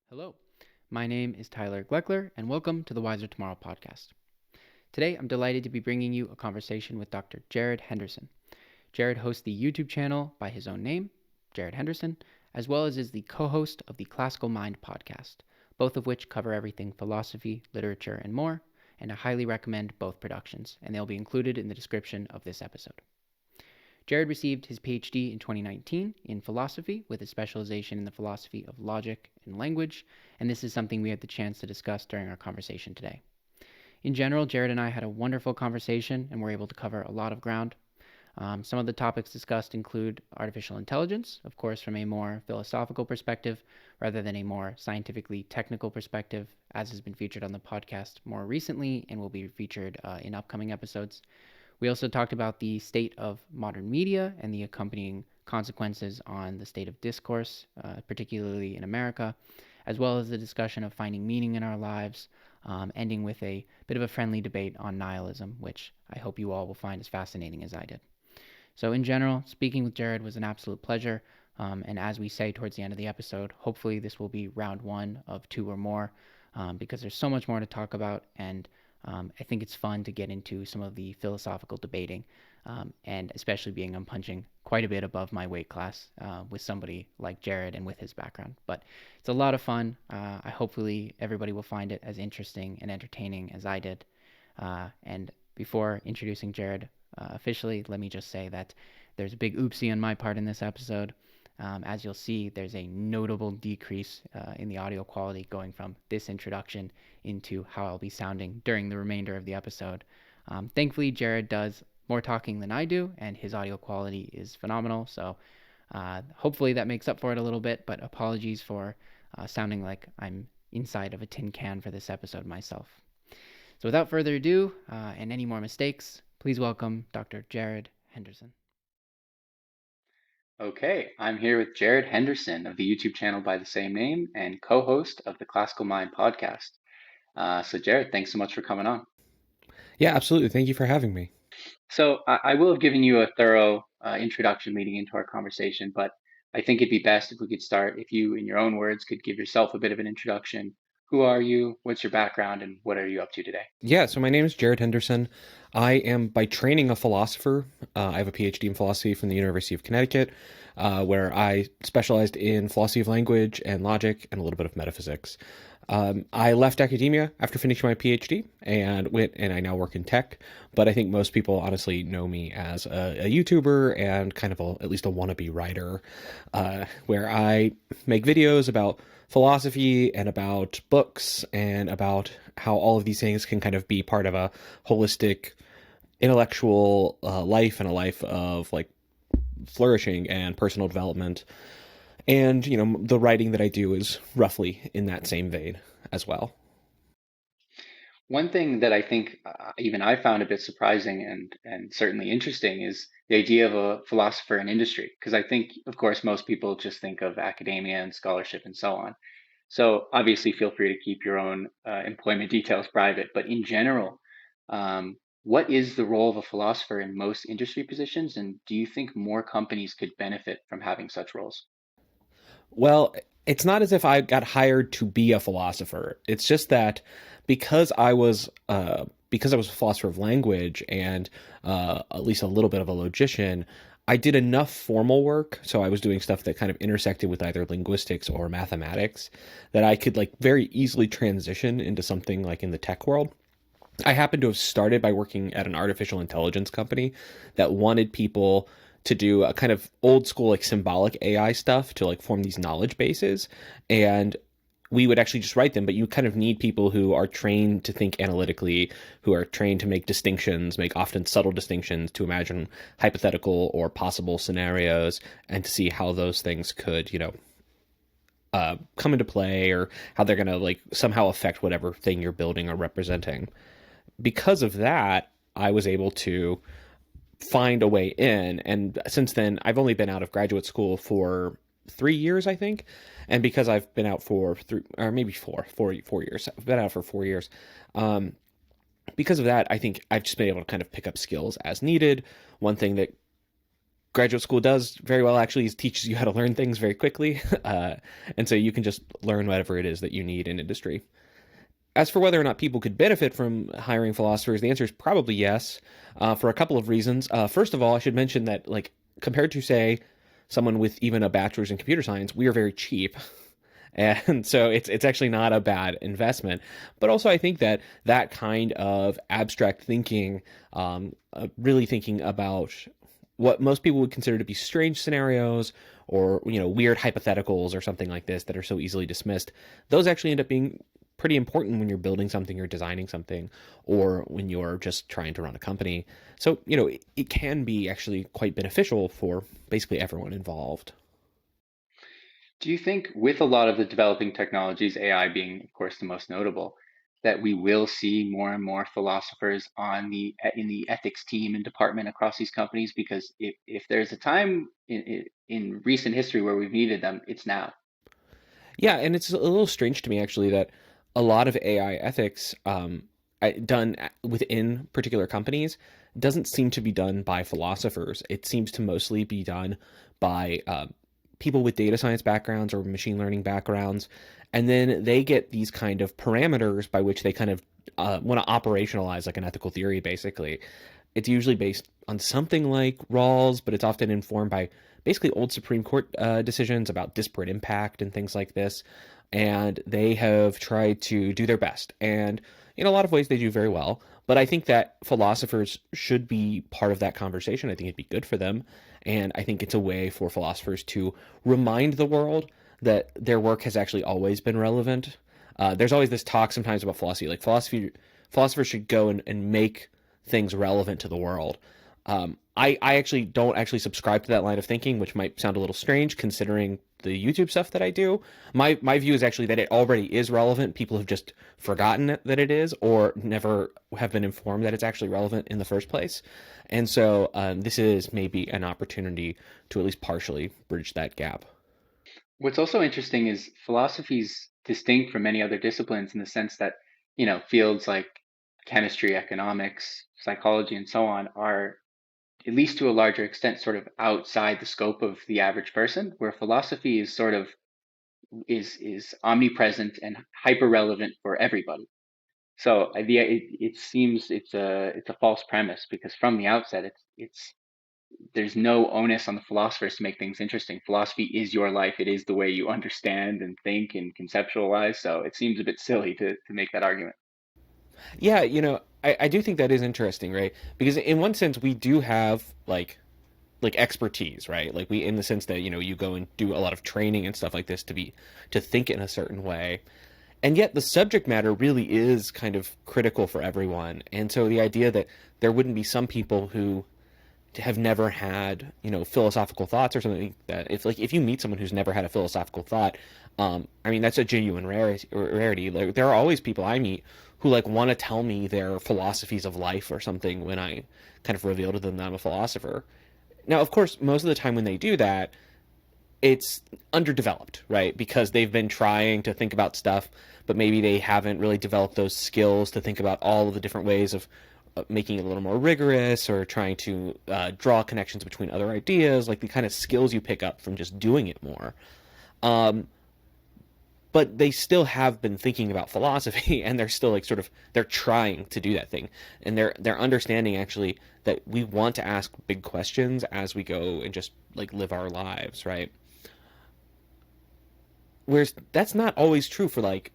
Hello, my name is Tyler Gleckler, and welcome to the Wiser Tomorrow podcast. Today, I'm delighted to be bringing you a conversation with Dr. Jared Henderson. Jared hosts the YouTube channel by his own name, Jared Henderson, as well as is the co-host of the Classical Mind podcast, both of which cover everything philosophy, literature, and more, and I highly recommend both productions, and they'll be included in the description of this episode. Jared received his PhD in 2019 in philosophy with a specialization in the philosophy of logic and language, and this is something we had the chance to discuss during our conversation today. In general, Jared and I had a wonderful conversation and were able to cover a lot of ground. Some of the topics discussed include artificial intelligence, of course, from a more philosophical perspective rather than a more scientifically technical perspective, as has been featured on the podcast more recently and will be featured in upcoming episodes. We also talked about the state of modern media and the accompanying consequences on the state of discourse, particularly in America, as well as the discussion of finding meaning in our lives, ending with a bit of a friendly debate on nihilism, which I hope you all will find as fascinating as I did. So in general, speaking with Jared was an absolute pleasure, and as we say towards the end of the episode, hopefully this will be round one of two or more, because there's so much more to talk about, and I think it's fun to get into some of the philosophical debating, and especially being I'm punching quite a bit above my weight class with somebody like Jared and with his background. But it's a lot of fun. I hopefully everybody will find it as interesting and entertaining as I did. And before introducing Jared officially, let me just say that there's a big oopsie on my part in this episode. As you'll see, there's a notable decrease in the audio quality going from this introduction into how I'll be sounding during the remainder of the episode. Thankfully, Jared does more talking than I do, and his audio quality is phenomenal, so hopefully that makes up for it a little bit, but apologies for sounding like I'm inside of a tin can for this episode myself. So without further ado, and any more mistakes, please welcome Dr. Jared Henderson. Okay, I'm here with Jared Henderson of the YouTube channel by the same name and co-host of the Classical Mind podcast. So Jared, thanks so much for coming on. Yeah, absolutely. Thank you for having me. So I will have given you a thorough introduction leading into our conversation, but I think it'd be best if we could start, if you, in your own words, could give yourself a bit of an introduction. Who are you? What's your background? And what are you up to today? Yeah, so my name is Jared Henderson. I am by training a philosopher. I have a PhD in philosophy from the University of Connecticut, where I specialized in philosophy of language and logic and a little bit of metaphysics. I left academia after finishing my PhD and I now work in tech. But I think most people honestly know me as a YouTuber and kind of at least a wannabe writer, where I make videos about philosophy and about books and about how all of these things can kind of be part of a holistic intellectual life and a life of like flourishing and personal development. And, the writing that I do is roughly in that same vein as well. One thing that I think even I found a bit surprising and certainly interesting is the idea of a philosopher in industry. Because I think, of course, most people just think of academia and scholarship and so on. So obviously, feel free to keep your own employment details private. But in general, what is the role of a philosopher in most industry positions? And do you think more companies could benefit from having such roles? Well, it's not as if I got hired to be a philosopher. It's just that because I was a philosopher of language and at least a little bit of a logician, I did enough formal work, so I was doing stuff that kind of intersected with either linguistics or mathematics, that I could like very easily transition into something like in the tech world. I happened to have started by working at an artificial intelligence company that wanted people to do a kind of old school like symbolic AI stuff to like form these knowledge bases, and we would actually just write them, but you kind of need people who are trained to think analytically, who are trained to make distinctions, make often subtle distinctions, to imagine hypothetical or possible scenarios and to see how those things could, come into play, or how they're going to like somehow affect whatever thing you're building or representing. Because of that, I was able to find a way in. And since then, I've only been out of graduate school for 3 years, I think. And because I've been out for three, or maybe four years, I've been out for 4 years. Because of that, I think I've just been able to kind of pick up skills as needed. One thing that graduate school does very well actually is teaches you how to learn things very quickly. And so you can just learn whatever it is that you need in industry. As for whether or not people could benefit from hiring philosophers, the answer is probably yes, for a couple of reasons. First of all, I should mention that, like, compared to, say, someone with even a bachelor's in computer science, we are very cheap. And so it's actually not a bad investment. But also, I think that that kind of abstract thinking, really thinking about what most people would consider to be strange scenarios or, weird hypotheticals or something like this that are so easily dismissed, those actually end up being pretty important when you're building something or designing something, or when you're just trying to run a company. So, it can be actually quite beneficial for basically everyone involved. Do you think, with a lot of the developing technologies, AI being, of course, the most notable, that we will see more and more philosophers in the ethics team and department across these companies? Because if there's a time in recent history where we've needed them, it's now. Yeah, and it's a little strange to me actually that a lot of AI ethics done within particular companies doesn't seem to be done by philosophers. It seems to mostly be done by people with data science backgrounds or machine learning backgrounds, and then they get these kind of parameters by which they kind of want to operationalize like an ethical theory. Basically, it's usually based on something like Rawls, but it's often informed by basically old Supreme Court decisions about disparate impact and things like this. And they have tried to do their best. And in a lot of ways, they do very well. But I think that philosophers should be part of that conversation. I think it'd be good for them. And I think it's a way for philosophers to remind the world that their work has actually always been relevant. There's always this talk sometimes about philosophy, like philosophers should go and make things relevant to the world. I actually don't actually subscribe to that line of thinking, which might sound a little strange considering the YouTube stuff that I do. My view is actually that it already is relevant. People have just forgotten that it is, or never have been informed that it's actually relevant in the first place. And so this is maybe an opportunity to at least partially bridge that gap. What's also interesting is philosophy's distinct from many other disciplines in the sense that, fields like chemistry, economics, psychology, and so on are, at least to a larger extent, sort of outside the scope of the average person, where philosophy is sort of is omnipresent and hyper relevant for everybody. So it seems it's a false premise because from the outset it's there's no onus on the philosophers to make things interesting. Philosophy is your life. It is the way you understand and think and conceptualize. So it seems a bit silly to make that argument. Yeah, I do think that is interesting, right? Because in one sense, we do have like expertise, right? Like we, in the sense that you go and do a lot of training and stuff like this to think in a certain way, and yet the subject matter really is kind of critical for everyone. And so the idea that there wouldn't be some people who have never had philosophical thoughts or something, that if you meet someone who's never had a philosophical thought, I mean that's a genuine rarity. Like there are always people I meet who like want to tell me their philosophies of life or something when I kind of reveal to them that I'm a philosopher. Now, of course, most of the time when they do that, it's underdeveloped, right? Because they've been trying to think about stuff, but maybe they haven't really developed those skills to think about all of the different ways of making it a little more rigorous, or trying to draw connections between other ideas, like the kind of skills you pick up from just doing it more. Um, but they still have been thinking about philosophy, and they're still like sort of they're trying to do that thing, and they're understanding actually that we want to ask big questions as we go and just like live our lives, right? Whereas that's not always true for like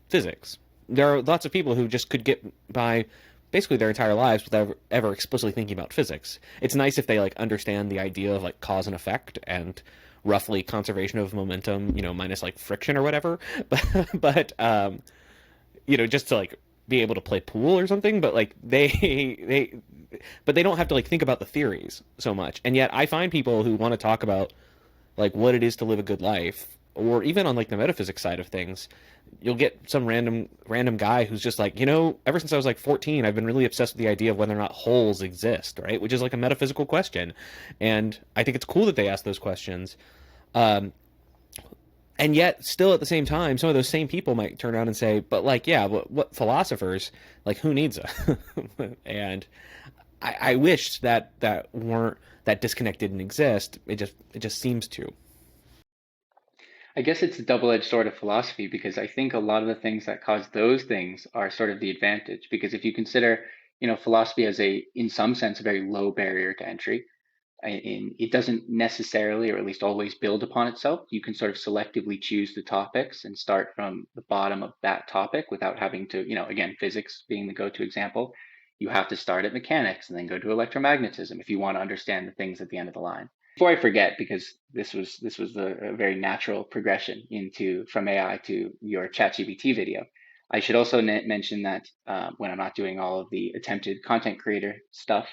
physics. There are lots of people who just could get by basically their entire lives without ever explicitly thinking about physics. It's nice if they like understand the idea of like cause and effect and roughly conservation of momentum, minus like friction or whatever. But just to like be able to play pool or something. But like but they don't have to like think about the theories so much. And yet I find people who want to talk about like what it is to live a good life, or even on like the metaphysics side of things, you'll get some random guy who's just like, ever since I was like 14, I've been really obsessed with the idea of whether or not holes exist, right? Which is like a metaphysical question. And I think it's cool that they ask those questions. Um, and yet still at the same time, some of those same people might turn around and say, but like, yeah, what philosophers, like who needs a, and I wish that weren't that disconnect didn't exist. It just seems to. I guess it's a double-edged sword of philosophy because I think a lot of the things that cause those things are sort of the advantage. Because if you consider, philosophy as in some sense, a very low barrier to entry, it doesn't necessarily, or at least always, build upon itself. You can sort of selectively choose the topics and start from the bottom of that topic without having to, again, physics being the go-to example. You have to start at mechanics and then go to electromagnetism if you want to understand the things at the end of the line. Before I forget, because this was a very natural progression into from AI to your ChatGPT video, I should also mention that when I'm not doing all of the attempted content creator stuff,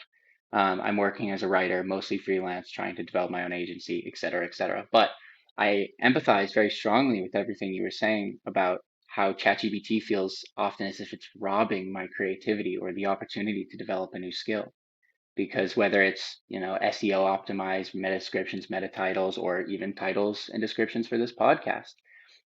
I'm working as a writer, mostly freelance, trying to develop my own agency, et cetera, et cetera. But I empathize very strongly with everything you were saying about how ChatGPT feels often as if it's robbing my creativity or the opportunity to develop a new skill. Because whether it's, SEO optimized meta descriptions, meta titles, or even titles and descriptions for this podcast,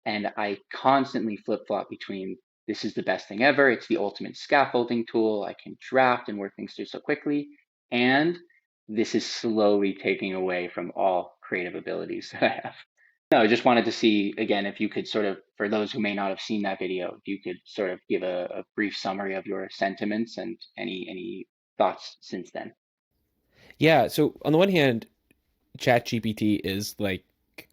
and I constantly flip flop between this is the best thing ever, it's the ultimate scaffolding tool, I can draft and work things through so quickly, and this is slowly taking away from all creative abilities that I have. No, I just wanted to see again if you could sort of, for those who may not have seen that video, if you could sort of give a brief summary of your sentiments and any thoughts since then. Yeah. So on the one hand, ChatGPT is like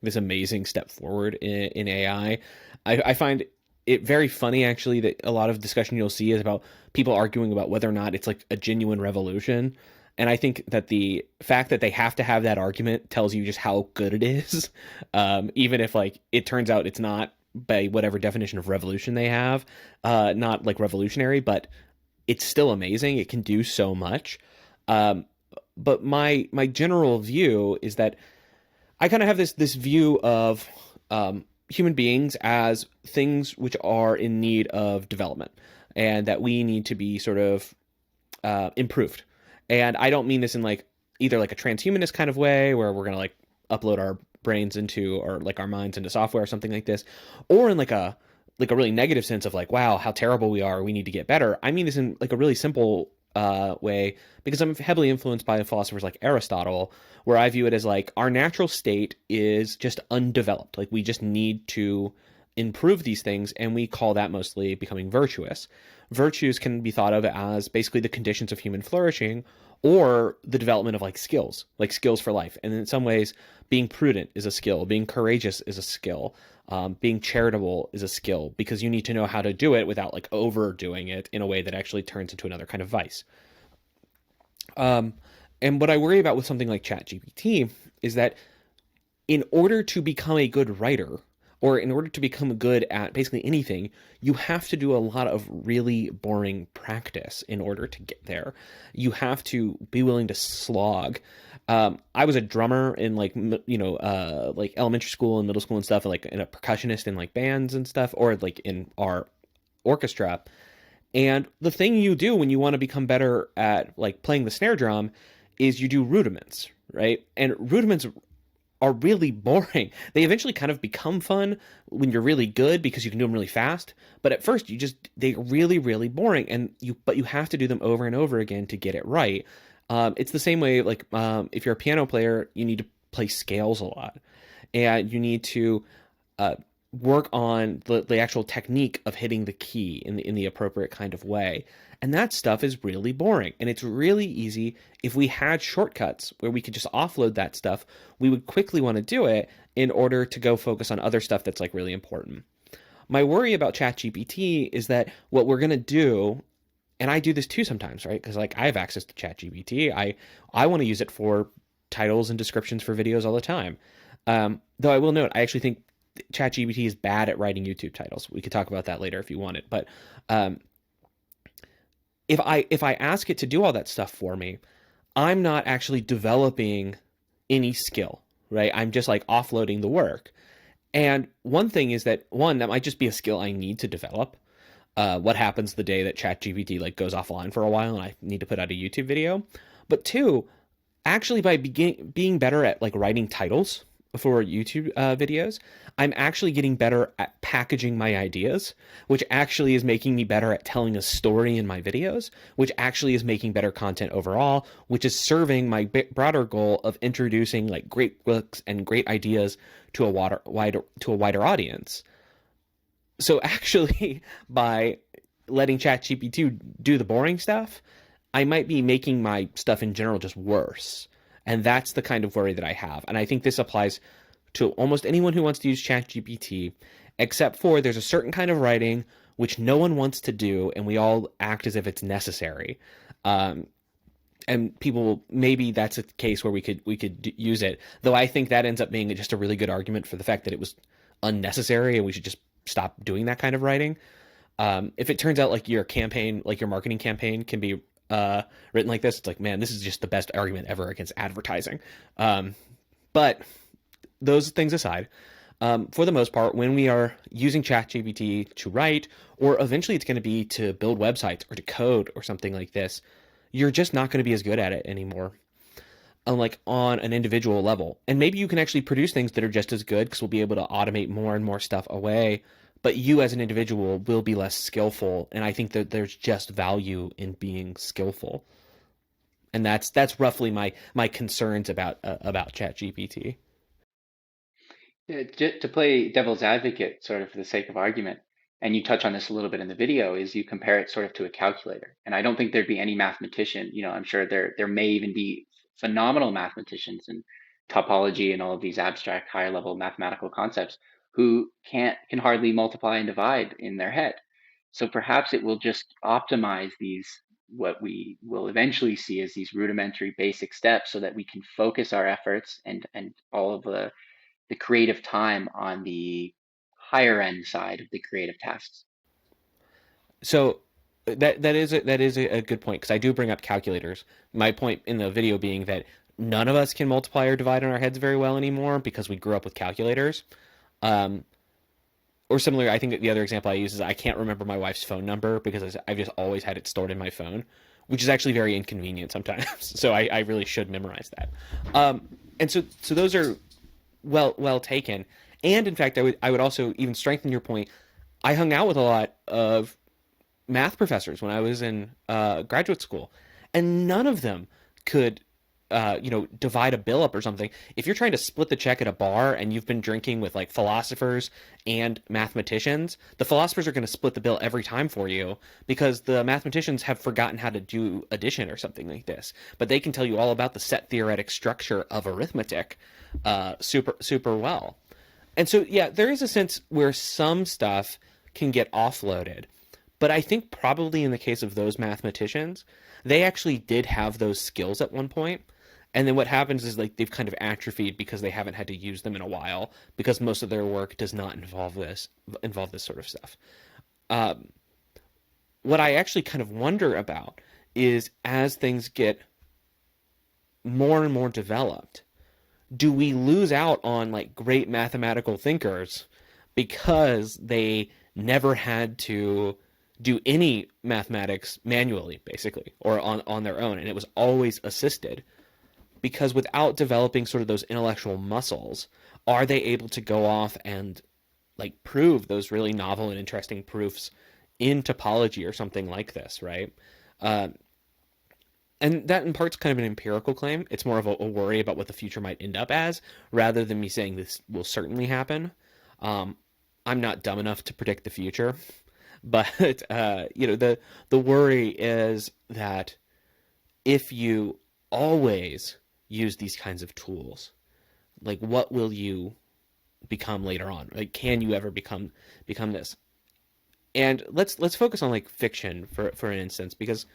this amazing step forward in AI. I find it very funny actually that a lot of discussion you'll see is about people arguing about whether or not it's like a genuine revolution. And I think that the fact that they have to have that argument tells you just how good it is. Even if like it turns out it's not by whatever definition of revolution they have, not like revolutionary, but it's still amazing. It can do so much. Um, but my general view is that I kind of have this view of human beings as things which are in need of development, and that we need to be sort of improved. And I don't mean this in like either like a transhumanist kind of way where we're gonna like upload our brains into or like our minds into software or something like this, or in like a really negative sense of like, wow, how terrible we are, we need to get better. I mean this in like a really simple way because I'm heavily influenced by philosophers like Aristotle, where I view it as like our natural state is just undeveloped. Like we just need to improve these things, and we call that mostly becoming virtuous. Virtues can be thought of as basically the conditions of human flourishing or the development of like skills for life. And in some ways, being prudent is a skill, being courageous is a skill, being charitable is a skill because you need to know how to do it without like overdoing it in a way that actually turns into another kind of vice. Um, and what I worry about with something like ChatGPT is that in order to become a good writer, or in order to become good at basically anything, you have to do a lot of really boring practice in order to get there. You have to be willing to slog. I was a drummer in like elementary school and middle school and stuff, and like in a percussionist in like bands and stuff, or like in our orchestra. And the thing you do when you want to become better at like playing the snare drum is you do rudiments, right? And rudiments are really boring. They eventually kind of become fun when you're really good because you can do them really fast. But at first, they're really, really boring, but you have to do them over and over again to get it right. It's the same way, like if you're a piano player, you need to play scales a lot, and you need to uh, work on the actual technique of hitting the key in the appropriate kind of way. And that stuff is really boring. And it's really easy if we had shortcuts where we could just offload that stuff, we would quickly want to do it in order to go focus on other stuff that's like really important. My worry about ChatGPT is that what we're going to do, and I do this too sometimes, right? Because like I have access to ChatGPT. I want to use it for titles and descriptions for videos all the time. Though I will note, I actually think ChatGPT is bad at writing YouTube titles. We could talk about that later if you want it. But if I ask it to do all that stuff for me, I'm not actually developing any skill, right? I'm just like offloading the work. And one thing is that that might just be a skill I need to develop. What happens the day that ChatGPT like goes offline for a while and I need to put out a YouTube video? But two, actually by being better at like writing titles, YouTube videos, I'm actually getting better at packaging my ideas, which actually is making me better at telling a story in my videos, which actually is making better content overall, which is serving my broader goal of introducing like great books and great ideas to a wider audience. So actually, by letting ChatGPT do the boring stuff, I might be making my stuff in general just worse. And that's the kind of worry that I have. And I think this applies to almost anyone who wants to use ChatGPT, except for there's a certain kind of writing which no one wants to do, and we all act as if it's necessary. And people, maybe that's a case where we could use it. Though I think that ends up being just a really good argument for the fact that it was unnecessary and we should just stop doing that kind of writing. If it turns out like your campaign, like your marketing campaign, can be written like this, it's like, man, this is just the best argument ever against advertising. But those things aside, for the most part, when we are using ChatGPT to write, or eventually it's going to be to build websites or to code or something like this, you're just not going to be as good at it anymore. Like on an individual level. And maybe you can actually produce things that are just as good because we'll be able to automate more and more stuff away. But you as an individual will be less skillful. And I think that there's just value in being skillful. And that's roughly my concerns about ChatGPT. Yeah, to play devil's advocate, sort of for the sake of argument, and you touch on this a little bit in the video, is you compare it sort of to a calculator. And I don't think there'd be any mathematician, I'm sure there may even be phenomenal mathematicians in topology and all of these abstract higher level mathematical concepts who can hardly multiply and divide in their head. So perhaps it will just optimize these, what we will eventually see as these rudimentary basic steps, so that we can focus our efforts and all of the creative time on the higher end side of the creative tasks. So that is a good point, because I do bring up calculators. My point in the video being that none of us can multiply or divide in our heads very well anymore because we grew up with calculators. Um, or similar, I think the other example I use is I can't remember my wife's phone number because I've just always had it stored in my phone, which is actually very inconvenient sometimes. So I really should memorize that. And so those are well taken. And in fact, I would also even strengthen your point. I hung out with a lot of math professors when I was in graduate school, and none of them could, divide a bill up or something. If you're trying to split the check at a bar and you've been drinking with like philosophers and mathematicians, the philosophers are going to split the bill every time for you because the mathematicians have forgotten how to do addition or something like this. But they can tell you all about the set theoretic structure of arithmetic super well. And so, yeah, there is a sense where some stuff can get offloaded. But I think probably in the case of those mathematicians, they actually did have those skills at one point. And then what happens is like they've kind of atrophied because they haven't had to use them in a while because most of their work does not involve this sort of stuff. Um, what I actually kind of wonder about is as things get more and more developed, do we lose out on like great mathematical thinkers because they never had to do any mathematics manually, basically, or on their own, and it was always assisted? Because without developing sort of those intellectual muscles, are they able to go off and like prove those really novel and interesting proofs in topology or something like this, right? Uh, and that in part's kind of an empirical claim. It's more of a worry about what the future might end up as, rather than me saying this will certainly happen. Um, I'm not dumb enough to predict the future, but the worry is that if you always use these kinds of tools, like what will you become later on? Like, can you ever become this? And let's focus on like fiction for an instance, because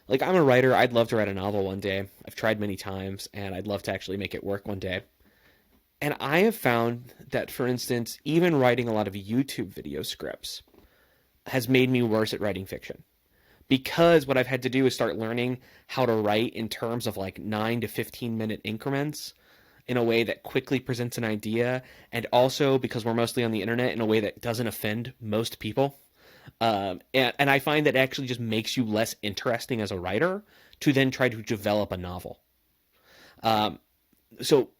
like I'm a writer. I'd love to write a novel one day. I've tried many times, and I'd love to actually make it work one day. And I have found that, for instance, even writing a lot of YouTube video scripts has made me worse at writing fiction, because what I've had to do is start learning how to write in terms of like 9 to 15 minute increments in a way that quickly presents an idea, and also because we're mostly on the internet, in a way that doesn't offend most people. And I find that it actually just makes you less interesting as a writer to then try to develop a novel. So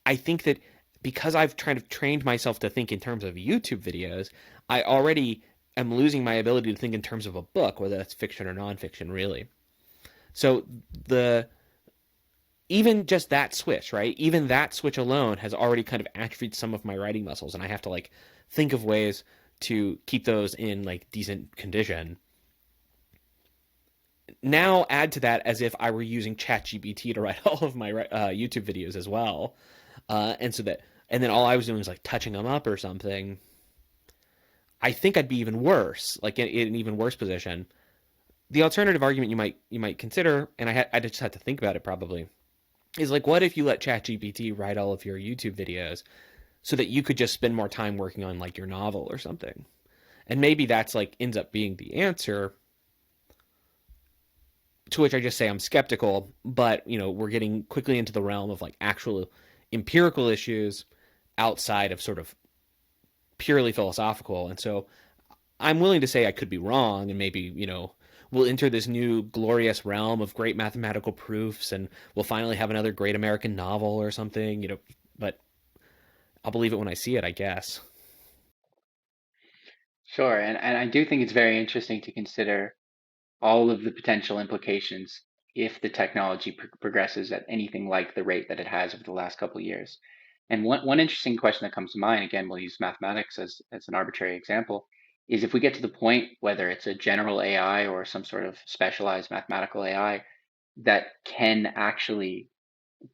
I think that because I've kind of trained myself to think in terms of YouTube videos, I already am losing my ability to think in terms of a book, whether that's fiction or nonfiction, really. So the even just that switch, right? Even that switch alone has already kind of atrophied some of my writing muscles, and I have to like think of ways to keep those in like decent condition. Now add to that as if I were using ChatGPT to write all of my YouTube videos as well, and then all I was doing was like touching them up or something. I think I'd be even worse, like in an even worse position. The alternative argument you might consider, and I just had to think about it probably, is like, what if you let ChatGPT write all of your YouTube videos so that you could just spend more time working on like your novel or something? And maybe that's like ends up being the answer, to which I just say I'm skeptical, but we're getting quickly into the realm of like actual empirical issues outside of sort of purely philosophical. And so I'm willing to say I could be wrong, and maybe, we'll enter this new glorious realm of great mathematical proofs, and we'll finally have another great American novel or something, but I'll believe it when I see it, I guess. Sure. And I do think it's very interesting to consider all of the potential implications if the technology progresses at anything like the rate that it has over the last couple of years. And one interesting question that comes to mind, again, we'll use mathematics as an arbitrary example, is if we get to the point, whether it's a general AI or some sort of specialized mathematical AI, that can actually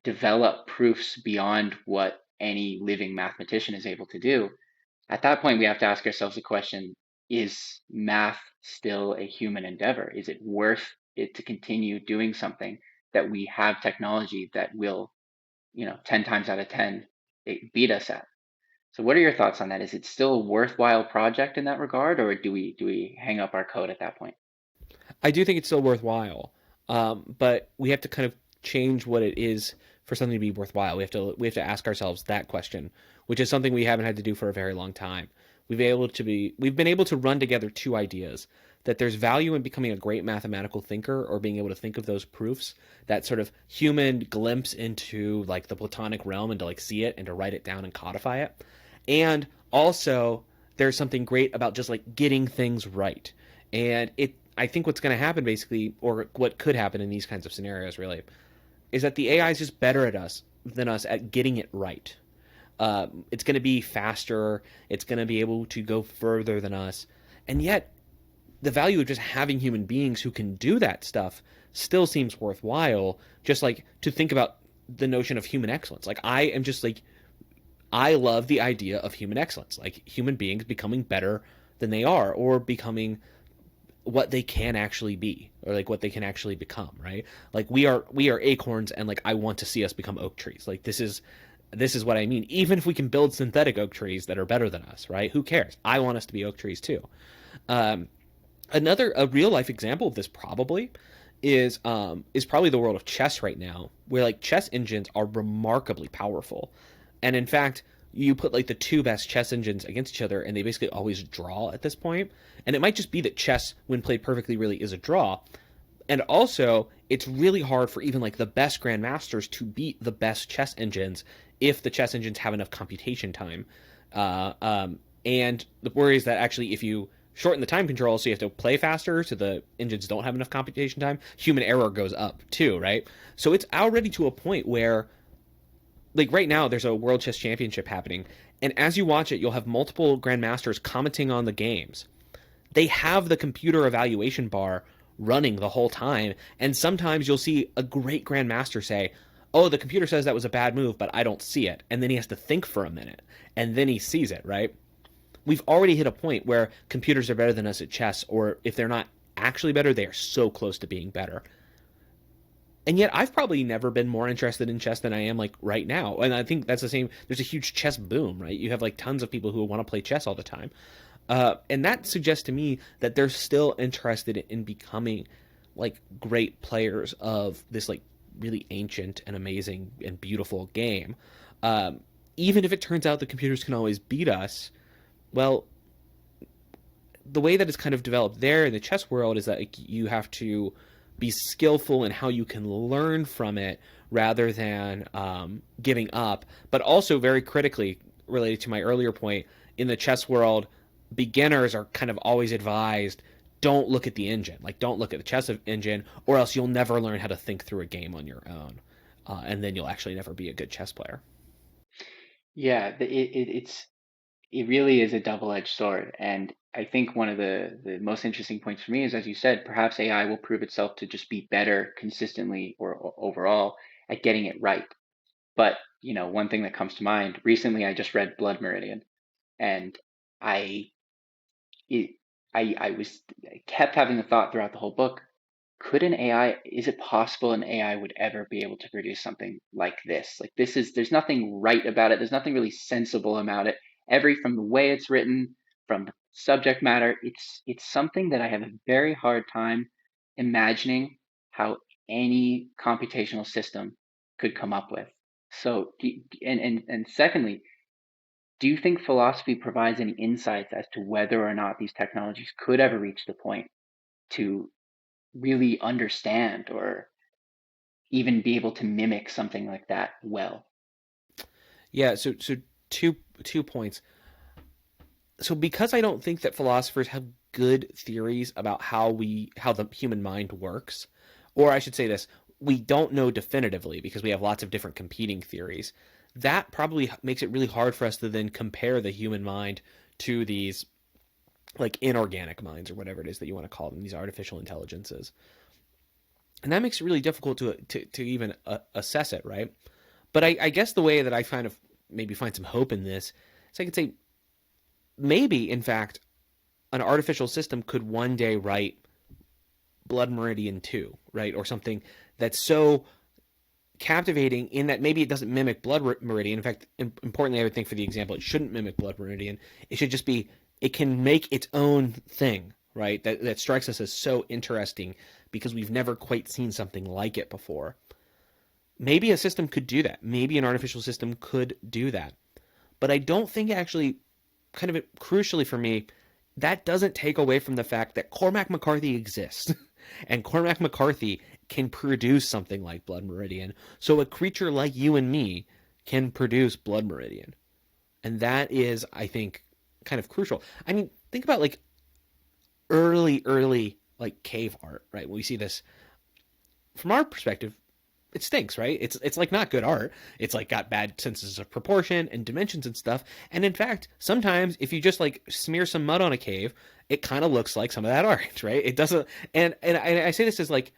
develop proofs beyond what any living mathematician is able to do, at that point, we have to ask ourselves the question, is math still a human endeavor? Is it worth it to continue doing something that we have technology that will, 10 times out of 10, beat us at? So what are your thoughts on that? Is it still a worthwhile project in that regard, or do we hang up our coat at that point? I do think it's still worthwhile, but we have to kind of change what it is for something to be worthwhile. We have to ask ourselves that question, which is something we haven't had to do for a very long time. We've been able to run together two ideas: that there's value in becoming a great mathematical thinker or being able to think of those proofs, that sort of human glimpse into like the Platonic realm, and to like see it and to write it down and codify it. And also there's something great about just like getting things right. And I think what's going to happen basically, or what could happen in these kinds of scenarios really, is that the AI is just better at us than us at getting it right. It's going to be faster. It's going to be able to go further than us. And yet, the value of just having human beings who can do that stuff still seems worthwhile. Just like to think about the notion of human excellence. Like, I am just like, I love the idea of human excellence. Like, human beings becoming better than they are, or becoming what they can actually be, or like what they can actually become, right? Like, we are acorns, and like I want to see us become oak trees. Like, this is what I mean. Even if we can build synthetic oak trees that are better than us, right? Who cares? I want us to be oak trees too. um a real life example of this probably is probably the world of chess right now, where like chess engines are remarkably powerful. And in fact, you put like the two best chess engines against each other, and they basically always draw at this point. And it might just be that chess, when played perfectly, really is a draw. And also, it's really hard for even like the best grandmasters to beat the best chess engines if the chess engines have enough computation time. Uh, um, and the worry is that actually, if you shorten the time control, so you have to play faster, so the engines don't have enough computation time, human error goes up too, right? So it's already to a point where, like right now, there's a World Chess Championship happening, and as you watch it, you'll have multiple grandmasters commenting on the games. They have the computer evaluation bar running the whole time, and sometimes you'll see a great grandmaster say, "Oh, the computer says that was a bad move, but I don't see it," and then he has to think for a minute, and then he sees it, right? We've already hit a point where computers are better than us at chess, or if they're not actually better, they are so close to being better. And yet I've probably never been more interested in chess than I am like right now. And I think that's the same. There's a huge chess boom, right? You have like tons of people who want to play chess all the time. And that suggests to me that they're still interested in becoming like great players of this like really ancient and amazing and beautiful game. Even if it turns out the computers can always beat us, well, the way that it's kind of developed there in the chess world is that like, you have to be skillful in how you can learn from it rather than giving up. But also, very critically related to my earlier point, in the chess world, beginners are kind of always advised, don't look at the engine, like don't look at the chess engine, or else you'll never learn how to think through a game on your own, and then you'll actually never be a good chess player. Yeah, it really is a double-edged sword. And I think one of the most interesting points for me is, as you said, perhaps AI will prove itself to just be better consistently or overall at getting it right. But, one thing that comes to mind, recently I just read Blood Meridian, and I it, I kept having the thought throughout the whole book, is it possible an AI would ever be able to produce something like this? Like there's nothing right about it. There's nothing really sensible about it. From the way it's written, from the subject matter, it's something that I have a very hard time imagining how any computational system could come up with. So, and secondly, do you think philosophy provides any insights as to whether or not these technologies could ever reach the point to really understand or even be able to mimic something like that well? Yeah, so two points. So because I don't think that philosophers have good theories about how the human mind works, or I should say this, we don't know definitively because we have lots of different competing theories. That probably makes it really hard for us to then compare the human mind to these like inorganic minds or whatever it is that you want to call them, these artificial intelligences. And that makes it really difficult to even assess it, right? But I guess the way that I kind of maybe find some hope in this is I could say maybe, in fact, an artificial system could one day write Blood Meridian 2, right? Or something that's so captivating in that maybe it doesn't mimic Blood Meridian. In fact, importantly, I would think for the example, it shouldn't mimic Blood Meridian. It should just be, it can make its own thing, right? That strikes us as so interesting because we've never quite seen something like it before. Maybe a system could do that. Maybe an artificial system could do that. But I don't think actually, kind of crucially for me, that doesn't take away from the fact that Cormac McCarthy exists. And Cormac McCarthy can produce something like Blood Meridian. So a creature like you and me can produce Blood Meridian. And that is, I think, kind of crucial. I mean, think about like early like cave art, right? We see this from our perspective, it stinks, right? It's like not good art. It's like got bad senses of proportion and dimensions and stuff. And in fact, sometimes if you just like smear some mud on a cave, it kind of looks like some of that art, right? It doesn't. And I say this as like,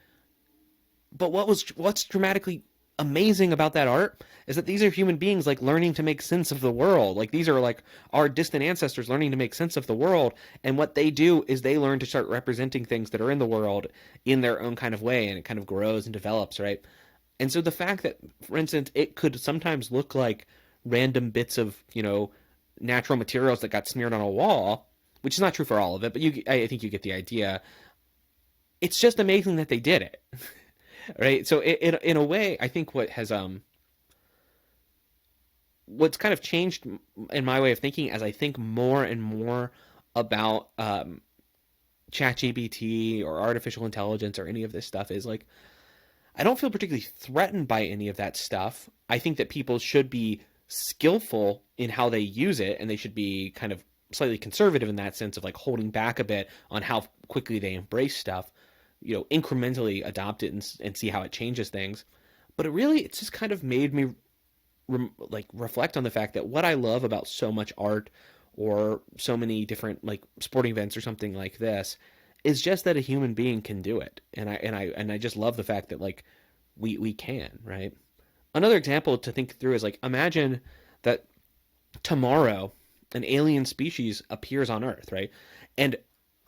but what's dramatically amazing about that art is that these are human beings like learning to make sense of the world. Like these are like our distant ancestors learning to make sense of the world, and what they do is they learn to start representing things that are in the world in their own kind of way, and it kind of grows and develops, right? And so the fact that, for instance, it could sometimes look like random bits of, natural materials that got smeared on a wall, which is not true for all of it, but I think you get the idea. It's just amazing that they did it, right? So in a way, I think what's kind of changed in my way of thinking as I think more and more about ChatGPT or artificial intelligence or any of this stuff is like, I don't feel particularly threatened by any of that stuff. I think that people should be skillful in how they use it, and they should be kind of slightly conservative in that sense of like holding back a bit on how quickly they embrace stuff, incrementally adopt it and see how it changes things. But it's just kind of made me reflect on the fact that what I love about so much art or so many different like sporting events or something like this is just that a human being can do it. And I just love the fact that like we can, right? Another example to think through is like imagine that tomorrow an alien species appears on Earth, right? And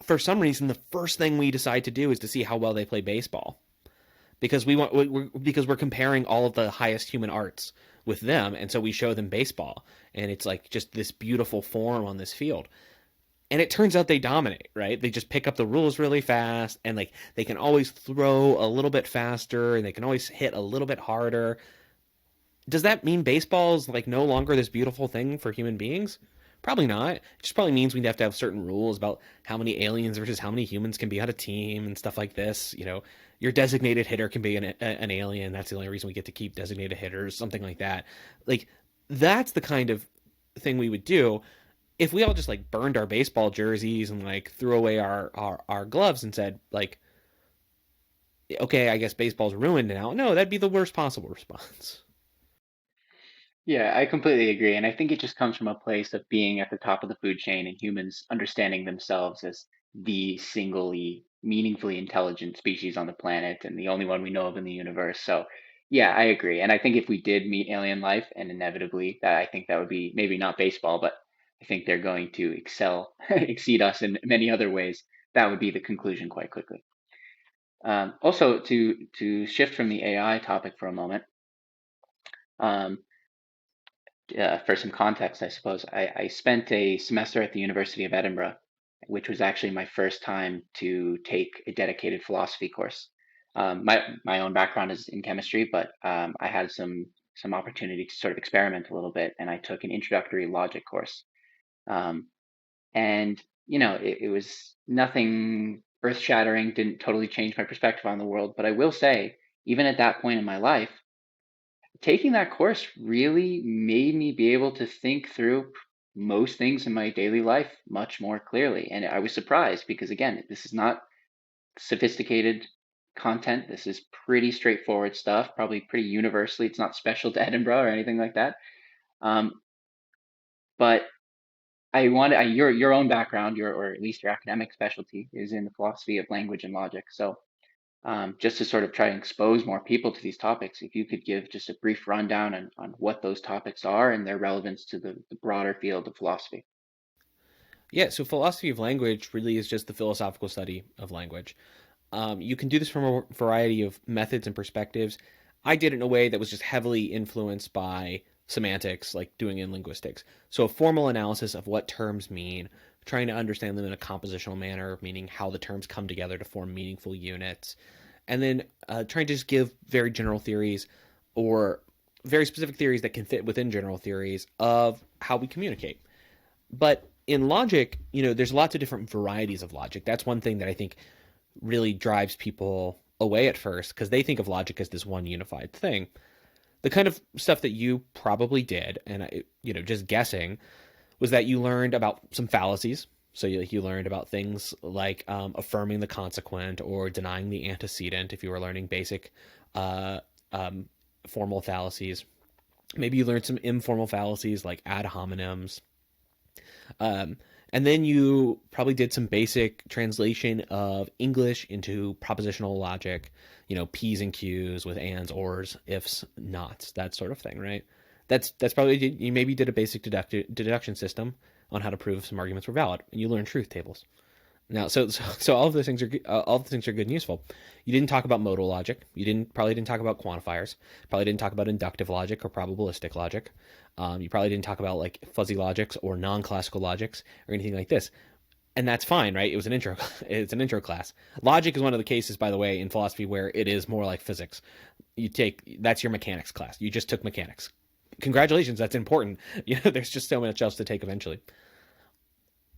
for some reason the first thing we decide to do is to see how well they play baseball. Because because we're comparing all of the highest human arts with them, and so we show them baseball, and it's like just this beautiful form on this field. And it turns out they dominate, right? They just pick up the rules really fast, and like they can always throw a little bit faster, and they can always hit a little bit harder. Does that mean baseball is like no longer this beautiful thing for human beings? Probably not. It just probably means we'd have to have certain rules about how many aliens versus how many humans can be on a team and stuff like this. Your designated hitter can be an alien. That's the only reason we get to keep designated hitters, something like that. Like, that's the kind of thing we would do if we all just like burned our baseball jerseys and like threw away our gloves and said like, okay, I guess baseball's ruined now. No, that'd be the worst possible response. Yeah, I completely agree. And I think it just comes from a place of being at the top of the food chain and humans understanding themselves as the singly meaningfully intelligent species on the planet and the only one we know of in the universe. So, yeah, I agree. And I think if we did meet alien life, and inevitably that I think that would be maybe not baseball, but I think they're going to excel, exceed us in many other ways. That would be the conclusion quite quickly. Also, to shift from the AI topic for a moment, um, for some context, I suppose, I spent a semester at the University of Edinburgh, which was actually my first time to take a dedicated philosophy course. My own background is in chemistry, but I had some opportunity to sort of experiment a little bit, and I took an introductory logic course. Um, and it was nothing earth-shattering, didn't totally change my perspective on the world, but I will say, even at that point in my life, taking that course really made me be able to think through most things in my daily life much more clearly. And I was surprised because, again, this is not sophisticated content. This is pretty straightforward stuff, probably pretty universally. It's not special to Edinburgh or anything like that. Um, but your own background, or at least your academic specialty, is in the philosophy of language and logic. So just to sort of try and expose more people to these topics, if you could give just a brief rundown on what those topics are and their relevance to the broader field of philosophy. Yeah, so philosophy of language really is just the philosophical study of language. You can do this from a variety of methods and perspectives. I did it in a way that was just heavily influenced by semantics, like doing in linguistics. So a formal analysis of what terms mean, trying to understand them in a compositional manner, meaning how the terms come together to form meaningful units, and then trying to just give very general theories or very specific theories that can fit within general theories of how we communicate. But in logic, there's lots of different varieties of logic. That's one thing that I think really drives people away at first because they think of logic as this one unified thing. The kind of stuff that you probably did, and just guessing, was that you learned about some fallacies. So you learned about things like affirming the consequent or denying the antecedent if you were learning basic uh, formal fallacies. Maybe you learned some informal fallacies like ad hominems. Um, and then you probably did some basic translation of English into propositional logic, P's and Q's with ands, ors, ifs, nots, that sort of thing, right? That's probably you maybe did a basic deduction system on how to prove some arguments were valid, and you learned truth tables. Now, so all of the things are good and useful. You didn't talk about modal logic. You probably didn't talk about quantifiers. Probably didn't talk about inductive logic or probabilistic logic. You probably didn't talk about like fuzzy logics or non-classical logics or anything like this. And that's fine, right? It was an intro. It's an intro class. Logic is one of the cases, by the way, in philosophy where it is more like physics. That's your mechanics class. You just took mechanics. Congratulations, that's important. There's just so much else to take eventually.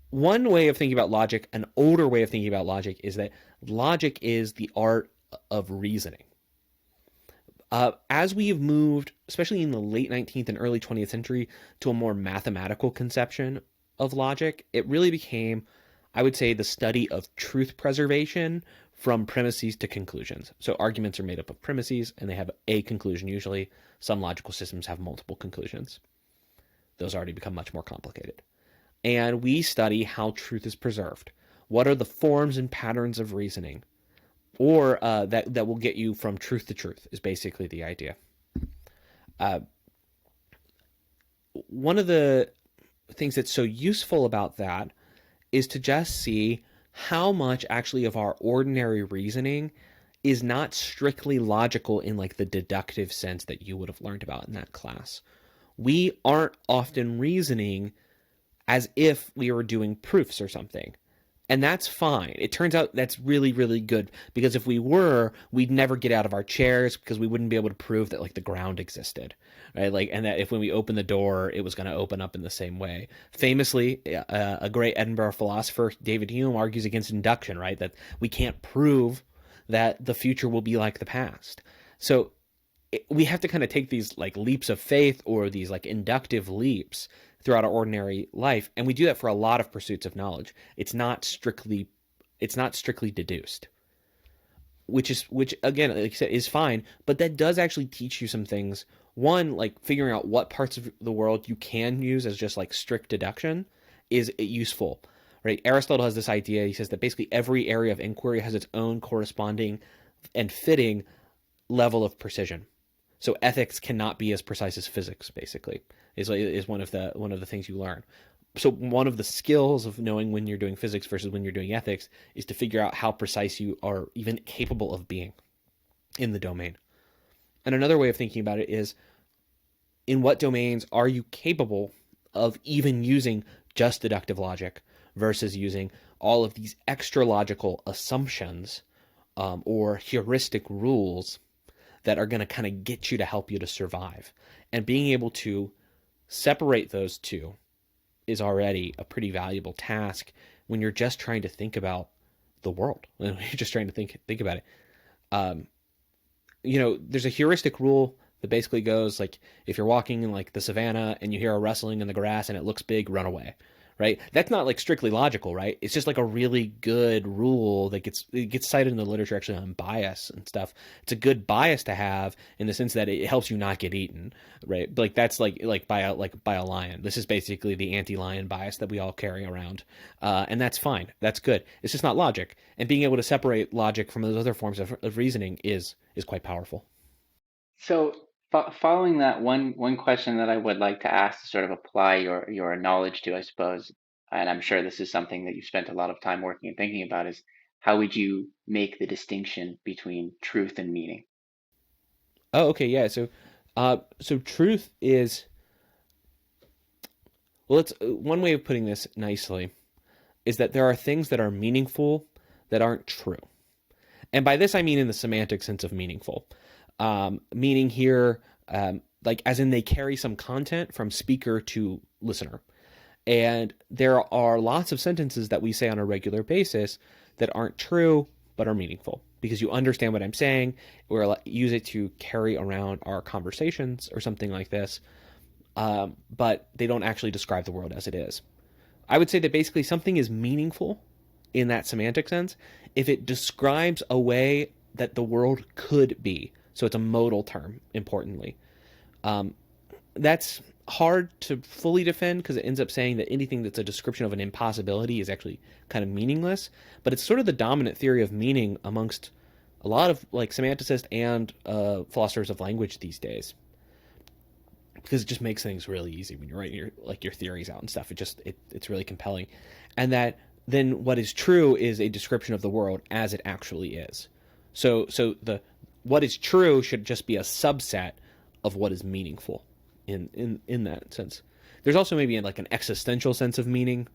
One way of thinking about logic, an older way of thinking about logic, is that logic is the art of reasoning. As we have moved, especially in the late 19th and early 20th century, to a more mathematical conception of logic, it really became, I would say, the study of truth preservation from premises to conclusions. So arguments are made up of premises, and they have a conclusion usually. Some logical systems have multiple conclusions. Those already become much more complicated. And we study how truth is preserved. What are the forms and patterns of reasoning, or that will get you from truth to truth? Is basically the idea. One of the things that's so useful about that is to just see how much actually of our ordinary reasoning is not strictly logical in like the deductive sense that you would have learned about in that class. We aren't often reasoning as if we were doing proofs or something. And that's fine. It turns out that's really, really good, because if we were, we'd never get out of our chairs, because we wouldn't be able to prove that like the ground existed, right? Like, and that if when we opened the door, it was going to open up in the same way. Famously, a great Edinburgh philosopher, David Hume, argues against induction, right? That we can't prove that the future will be like the past. So we have to kind of take these like leaps of faith, or these like inductive leaps throughout our ordinary life, and we do that for a lot of pursuits of knowledge. It's not strictly deduced, which again, like I said, is fine, but that does actually teach you some things. One, like figuring out what parts of the world you can use as just like strict deduction is useful, right? Aristotle has this idea. He says that basically every area of inquiry has its own corresponding and fitting level of precision. So ethics cannot be as precise as physics, basically, is one of the things you learn. So one of the skills of knowing when you're doing physics versus when you're doing ethics is to figure out how precise you are even capable of being in the domain. And another way of thinking about it is, in what domains are you capable of even using just deductive logic versus using all of these extra logical assumptions, or heuristic rules that are going to kind of get you to help you to survive. And being able to separate those two is already a pretty valuable task when you're just trying to think about the world. When you're just trying to think about it. There's a heuristic rule that basically goes like, if you're walking in like the savannah and you hear a rustling in the grass and it looks big, run away. Right? That's not like strictly logical, right? It's just like a really good rule that gets cited in the literature actually on bias and stuff. It's a good bias to have in the sense that it helps you not get eaten, right? Like that's like by a lion. This is basically the anti-lion bias that we all carry around, and that's fine. That's good. It's just not logic, and being able to separate logic from those other forms of reasoning is quite powerful. So, following that, one question that I would like to ask to sort of apply your knowledge to, I suppose, and I'm sure this is something that you spent a lot of time working and thinking about, is how would you make the distinction between truth and meaning? Oh, okay, yeah. So truth is, well, it's one way of putting this nicely is that there are things that are meaningful that aren't true. And by this, I mean in the semantic sense of meaningful. Meaning here, like as in they carry some content from speaker to listener. And there are lots of sentences that we say on a regular basis that aren't true, but are meaningful because you understand what I'm saying. Or use it to carry around our conversations or something like this. But they don't actually describe the world as it is. I would say that basically something is meaningful in that semantic sense if it describes a way that the world could be. So it's a modal term, importantly. That's hard to fully defend because it ends up saying that anything that's a description of an impossibility is actually kind of meaningless. But it's sort of the dominant theory of meaning amongst a lot of like semanticists and philosophers of language these days, because it just makes things really easy when you're writing your theories out and stuff. It's really compelling, and that then what is true is a description of the world as it actually is. So the what is true should just be a subset of what is meaningful in that sense. There's also maybe like an existential sense of meaning.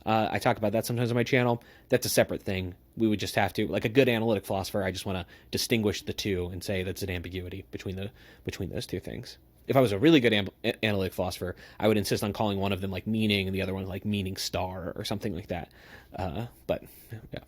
I talk about that sometimes on my channel. That's a separate thing. We would just have to, like a good analytic philosopher, I just want to distinguish the two and say that's an ambiguity between those two things. If I was a really good analytic philosopher, I would insist on calling one of them like meaning and the other one like meaning star or something like that. But yeah.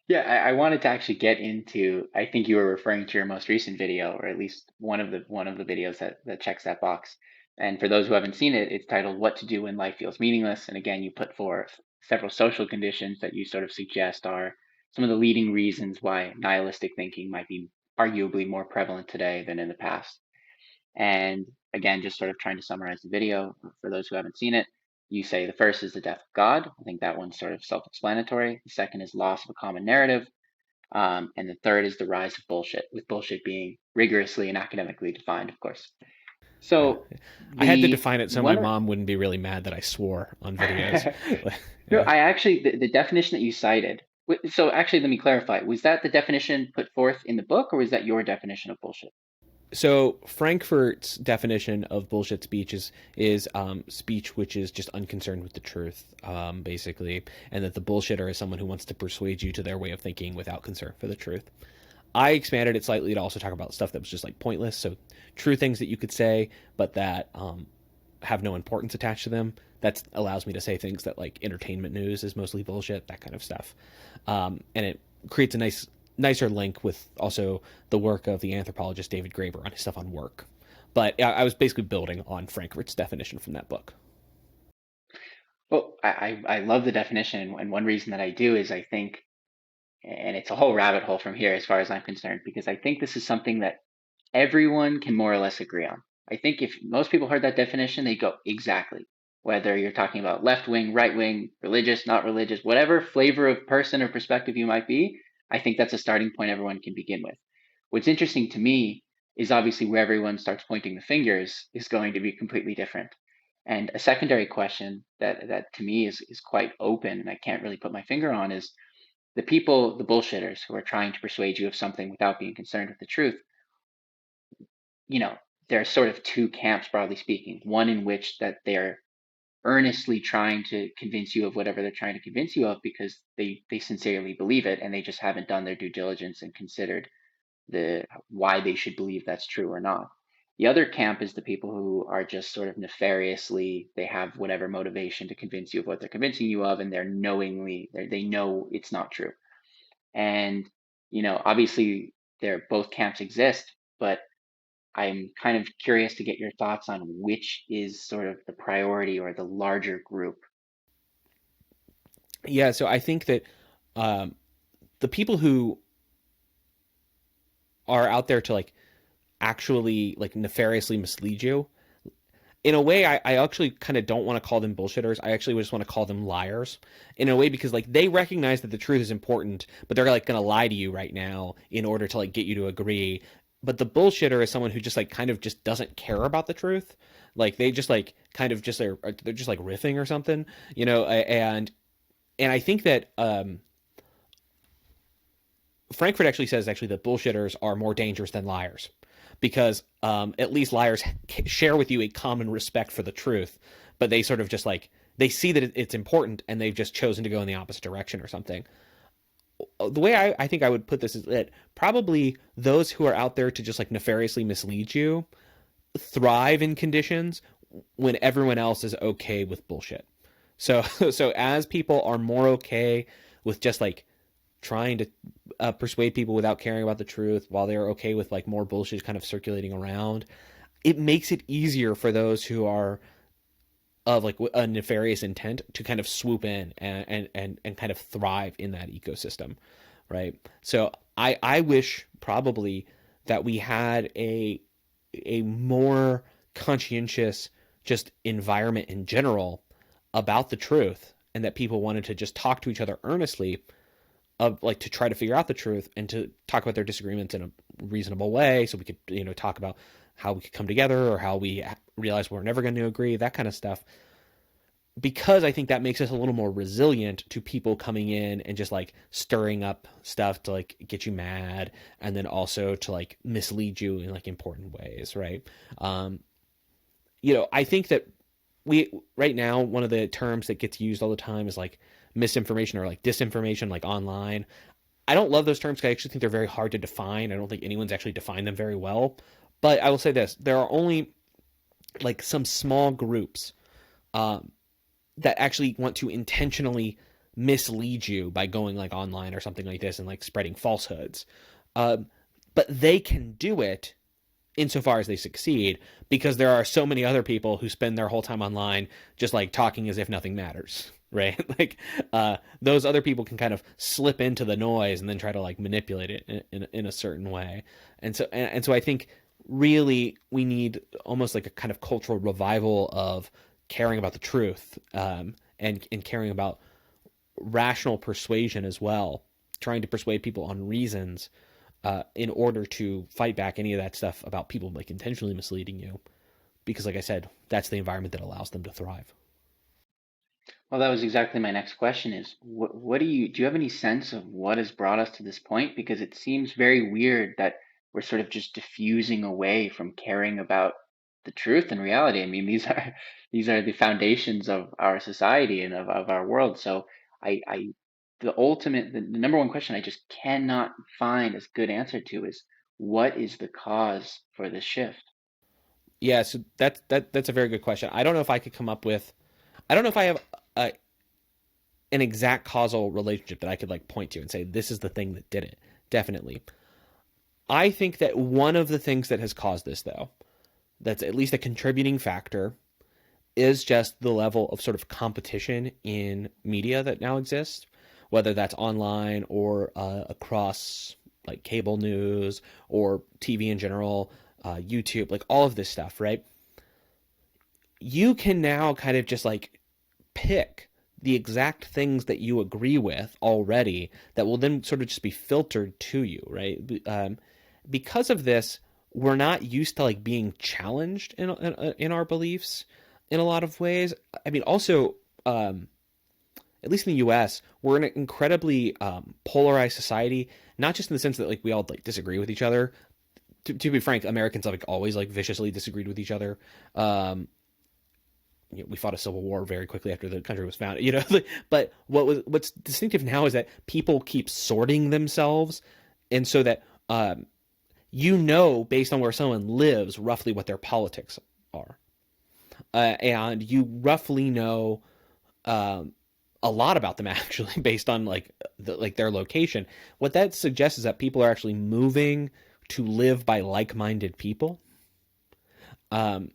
Yeah, I wanted to actually get into. I think you were referring to your most recent video, or at least one of the videos that checks that box. And for those who haven't seen it, it's titled "What to Do When Life Feels Meaningless." And again, you put forth several social conditions that you sort of suggest are some of the leading reasons why nihilistic thinking might be arguably more prevalent today than in the past. And again, just sort of trying to summarize the video for those who haven't seen it, you say the first is the death of God. I think that one's sort of self explanatory. The second is loss of a common narrative. And the third is the rise of bullshit, with bullshit being rigorously and academically defined, of course. Yeah. So I had to the define it so my one, mom wouldn't be really mad that I swore on videos. no, Yeah. I actually, the definition that you cited, so actually, let me clarify. Was that the definition put forth in the book, or was that your definition of bullshit? So Frankfurt's definition of bullshit speech is speech which is just unconcerned with the truth, basically, and that the bullshitter is someone who wants to persuade you to their way of thinking without concern for the truth. I expanded it slightly to also talk about stuff that was just like pointless, so true things that you could say, but that have no importance attached to them. That allows me to say things that like entertainment news is mostly bullshit, that kind of stuff, and it creates a nicer link with also the work of the anthropologist David Graeber on his stuff on work. But I was basically building on Frankfurt's definition from that book. Well, I love the definition, and one reason that I do is I think, and it's a whole rabbit hole from here as far as I'm concerned, because I think this is something that everyone can more or less agree on. I think if most people heard that definition, they'd go, exactly. Whether you're talking about left wing, right wing, religious, not religious, whatever flavor of person or perspective you might be, I think that's a starting point everyone can begin with. What's interesting to me is obviously where everyone starts pointing the fingers is going to be completely different. And a secondary question that to me is quite open and I can't really put my finger on is the people, the bullshitters who are trying to persuade you of something without being concerned with the truth. You know, there are sort of two camps, broadly speaking. One in which that they're earnestly trying to convince you of whatever they're trying to convince you of because they sincerely believe it and they just haven't done their due diligence and considered the why they should believe that's true or not. The other camp is the people who are just sort of nefariously, they have whatever motivation to convince you of what they're convincing you of, and they know it's not true. And, obviously, both camps exist, but I'm kind of curious to get your thoughts on which is sort of the priority or the larger group. Yeah, so I think that um, the people who are out there to like actually like nefariously mislead you, in a way, I actually kind of don't want to call them bullshitters. I actually just want to call them liars in a way because like they recognize that the truth is important, but they're like going to lie to you right now in order to like get you to agree. But the bullshitter is someone who just like kind of just doesn't care about the truth. Like they just like kind of just they're just like riffing or something, and I think that Frankfurt actually says actually that bullshitters are more dangerous than liars because at least liars share with you a common respect for the truth, but they sort of just like they see that it's important and they've just chosen to go in the opposite direction or something. The way I think I would put this is that probably those who are out there to just like nefariously mislead you thrive in conditions when everyone else is okay with bullshit. So so as people are more okay with just like trying to persuade people without caring about the truth while they're okay with like more bullshit kind of circulating around, it makes it easier for those who are of like a nefarious intent to kind of swoop in and kind of thrive in that ecosystem, right? So I wish probably that we had a more conscientious just environment in general about the truth and that people wanted to just talk to each other earnestly of like to try to figure out the truth and to talk about their disagreements in a reasonable way so we could talk about how we could come together or how we realize we're never going to agree, that kind of stuff, because I think that makes us a little more resilient to people coming in and just like stirring up stuff to like get you mad and then also to like mislead you in like important ways, right? um I think that we right now one of the terms that gets used all the time is like misinformation or like disinformation like online. I don't love those terms because I actually think they're very hard to define. I don't think anyone's actually defined them very well. But I will say this: there are only like some small groups um, that actually want to intentionally mislead you by going like online or something like this and like spreading falsehoods. Um, but they can do it insofar as they succeed because there are so many other people who spend their whole time online just like talking as if nothing matters, right? Like those other people can kind of slip into the noise and then try to like manipulate it in a certain way. And so I think really we need almost like a kind of cultural revival of caring about the truth, and caring about rational persuasion as well, trying to persuade people on reasons in order to fight back any of that stuff about people like intentionally misleading you. Because, like I said, that's the environment that allows them to thrive. Well, that was exactly my next question is what do you have any sense of what has brought us to this point? Because it seems very weird that we're sort of just diffusing away from caring about the truth and reality. I mean, these are the foundations of our society and of our world. So I the number one question I just cannot find a good answer to is, what is the cause for this shift? Yeah, so that's a very good question. I don't know if I could come up with. I don't know if I have a, an exact causal relationship that I could like point to and say this is the thing that did it. Definitely. I think that one of the things that has caused this, though, that's at least a contributing factor, is just the level of sort of competition in media that now exists, whether that's online or across like cable news or TV in general, YouTube, like all of this stuff, right? You can now kind of just like pick the exact things that you agree with already that will then sort of just be filtered to you, right? Because of this, we're not used to like being challenged in our beliefs in a lot of ways. I mean, also, at least in the U.S., we're in an incredibly polarized society. Not just in the sense that like we all like disagree with each other. To be frank, Americans have like always like viciously disagreed with each other. We fought a civil war very quickly after the country was founded, but what's distinctive now is that people keep sorting themselves, and so that based on where someone lives roughly what their politics are, and you roughly know a lot about them actually based on like their location. What that suggests is that people are actually moving to live by like-minded people, and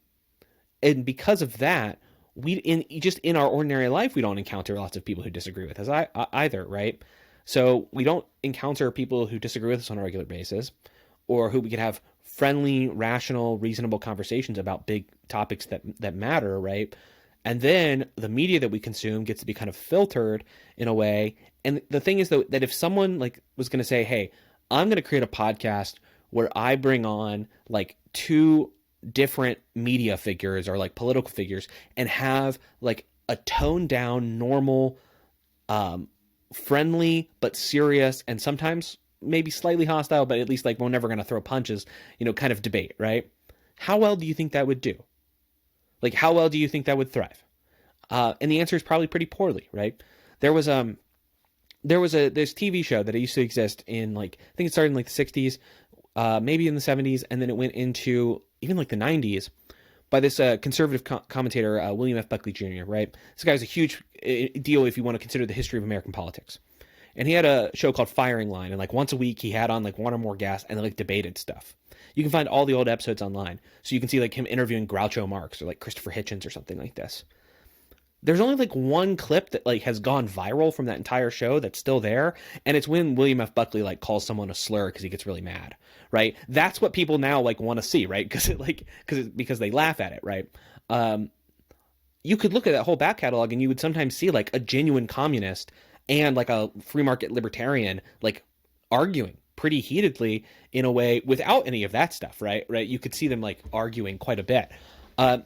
because of that, in our ordinary life we don't encounter lots of people who disagree with us either, right? So we don't encounter people who disagree with us on a regular basis, or who we can have friendly, rational, reasonable conversations about big topics that matter, right? And then the media that we consume gets to be kind of filtered in a way. And the thing is, though, that if someone like was going to say, "Hey, I'm going to create a podcast where I bring on like two different media figures or like political figures and have like a toned down, normal, friendly but serious, and sometimes maybe slightly hostile, but at least like we're never going to throw punches, kind of debate, right? How well do you think that would do? Like, how well do you think that would thrive? And the answer is probably pretty poorly, right? There was this TV show that used to exist in like, I think it started in like the 60s, maybe in the 70s, and then it went into even like the 90s by this conservative commentator, William F. Buckley Jr., right? This guy was a huge deal if you want to consider the history of American politics. And he had a show called Firing Line, and like once a week he had on like one or more guests and they like debated stuff. You can find all the old episodes online, so you can see like him interviewing Groucho Marx or like Christopher Hitchens or something like this. There's only like one clip that like has gone viral from that entire show that's still there, and it's when William F. Buckley like calls someone a slur because he gets really mad, right? That's what people now like want to see, right? Because they laugh at it, right? You could look at that whole back catalog and you would sometimes see like a genuine communist and like a free market libertarian like arguing pretty heatedly in a way without any of that stuff, right? You could see them like arguing quite a bit, and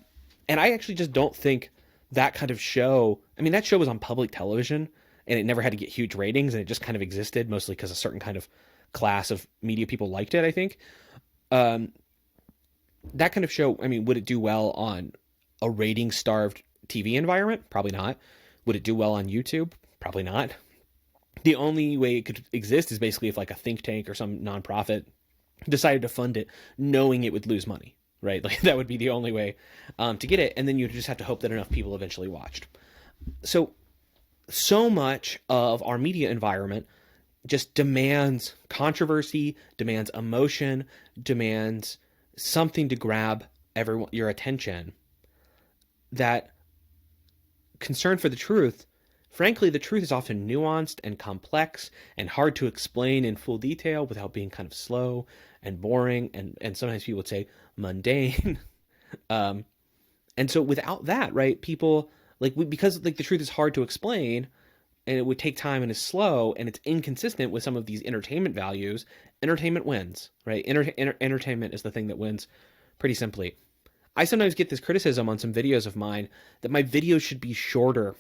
I actually just don't think that kind of show. I mean, that show was on public television and it never had to get huge ratings, and it just kind of existed mostly because a certain kind of class of media people liked it, I think. That kind of show, I mean, would it do well on a rating starved TV environment? Probably not. Would it do well on YouTube? Probably not. The only way it could exist is basically if like a think tank or some nonprofit decided to fund it knowing it would lose money, right? Like that would be the only way to get it. And then you just have to hope that enough people eventually watched. So much of our media environment just demands controversy, demands emotion, demands something to grab your attention, that concern for the truth, frankly, the truth is often nuanced and complex and hard to explain in full detail without being kind of slow and boring and sometimes people would say mundane. And so without that, right, people because like the truth is hard to explain and it would take time and is slow and it's inconsistent with some of these entertainment values, entertainment wins, right? Entertainment is the thing that wins, pretty simply. I sometimes get this criticism on some videos of mine that my videos should be shorter.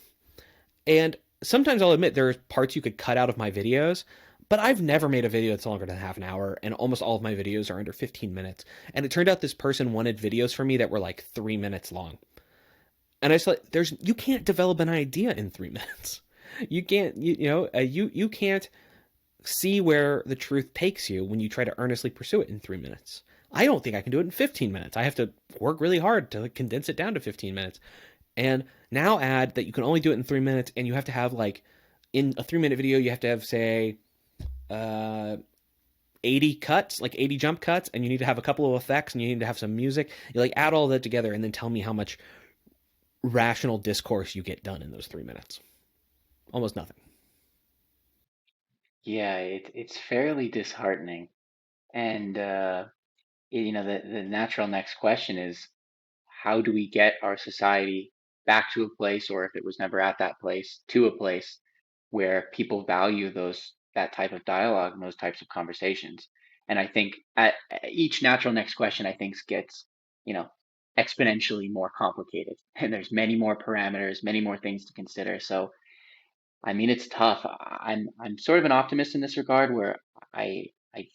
And sometimes I'll admit there are parts you could cut out of my videos, But I've never made a video that's longer than half an hour, and almost all of my videos are under 15 minutes. And it turned out this person wanted videos from me that were like 3 minutes long. And I was like, you can't develop an idea in 3 minutes. You can't, you can't see where the truth takes you when you try to earnestly pursue it in 3 minutes. I don't think I can do it in 15 minutes. I have to work really hard to condense it down to 15 minutes. And now add that you can only do it in 3 minutes, and you have to have like in a 3 minute video, you have to have say uh, 80 cuts, like 80 jump cuts, and you need to have a couple of effects, and you need to have some music. You like add all that together, and then tell me how much rational discourse you get done in those 3 minutes. Almost nothing. Yeah, it's fairly disheartening. And the natural next question is, how do we get our society back to a place, or if it was never at that place, to a place where people value that type of dialogue and those types of conversations? And I think each natural next question, I think, gets, you know, exponentially more complicated, and there's many more parameters, many more things to consider. So I mean, it's tough. I'm sort of an optimist in this regard, where I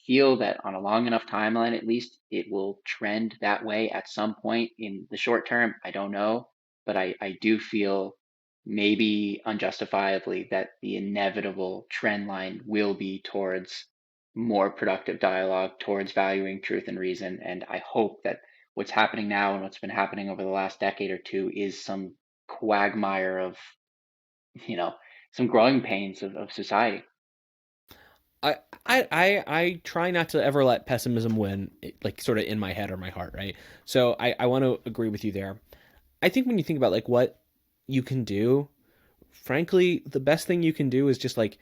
feel that on a long enough timeline, at least, it will trend that way at some point in the short term. I don't know, but I do feel, maybe unjustifiably, that the inevitable trend line will be towards more productive dialogue, towards valuing truth and reason. And I hope that what's happening now and what's been happening over the last decade or two is some quagmire of, you know, some growing pains of society. I, I try not to ever let pessimism win, like sort of in my head or my heart, right? So I want to agree with you there. I think when you think about like what you can do, frankly, the best thing you can do is just like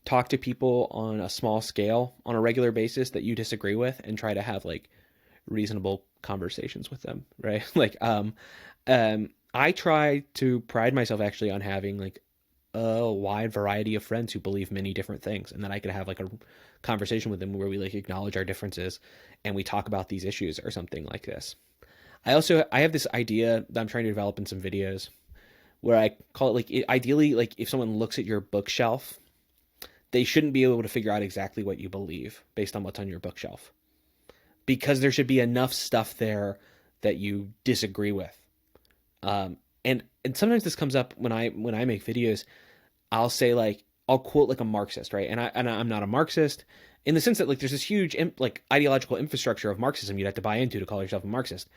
talk to people on a small scale on a regular basis that you disagree with, and try to have like reasonable conversations with them, right? I try to pride myself actually on having like a wide variety of friends who believe many different things, and then I could have like a conversation with them where we like acknowledge our differences and we talk about these issues or something like this. I have this idea that I'm trying to develop in some videos where I call it like ideally, like if someone looks at your bookshelf, they shouldn't be able to figure out exactly what you believe based on what's on your bookshelf, because there should be enough stuff there that you disagree with. And sometimes this comes up when I make videos. I'll say like I'll quote like a Marxist, right? And I'm not a Marxist in the sense that like there's this huge like ideological infrastructure of Marxism you'd have to buy into to call yourself a Marxist,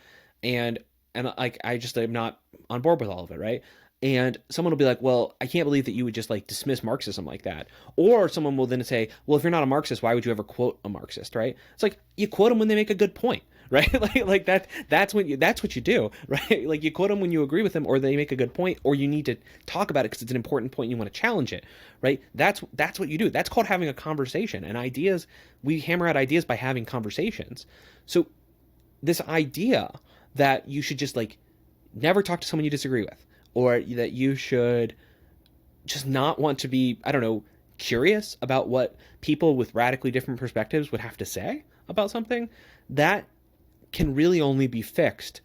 and and like I just am not on board with all of it, right? And someone will be like, well, I can't believe that you would just like dismiss Marxism like that. Or someone will then say, well, if you're not a Marxist, why would you ever quote a Marxist, right? It's like you quote them when they make a good point, right? like that's what you do, right? Like you quote them when you agree with them or they make a good point, or you need to talk about it because it's an important point and you want to challenge it, right? That's what you do. That's called having a conversation. And ideas, we hammer out ideas by having conversations. So this idea that you should just like never talk to someone you disagree with, or that you should just not want to be, I don't know, curious about what people with radically different perspectives would have to say about something, that can really only be fixed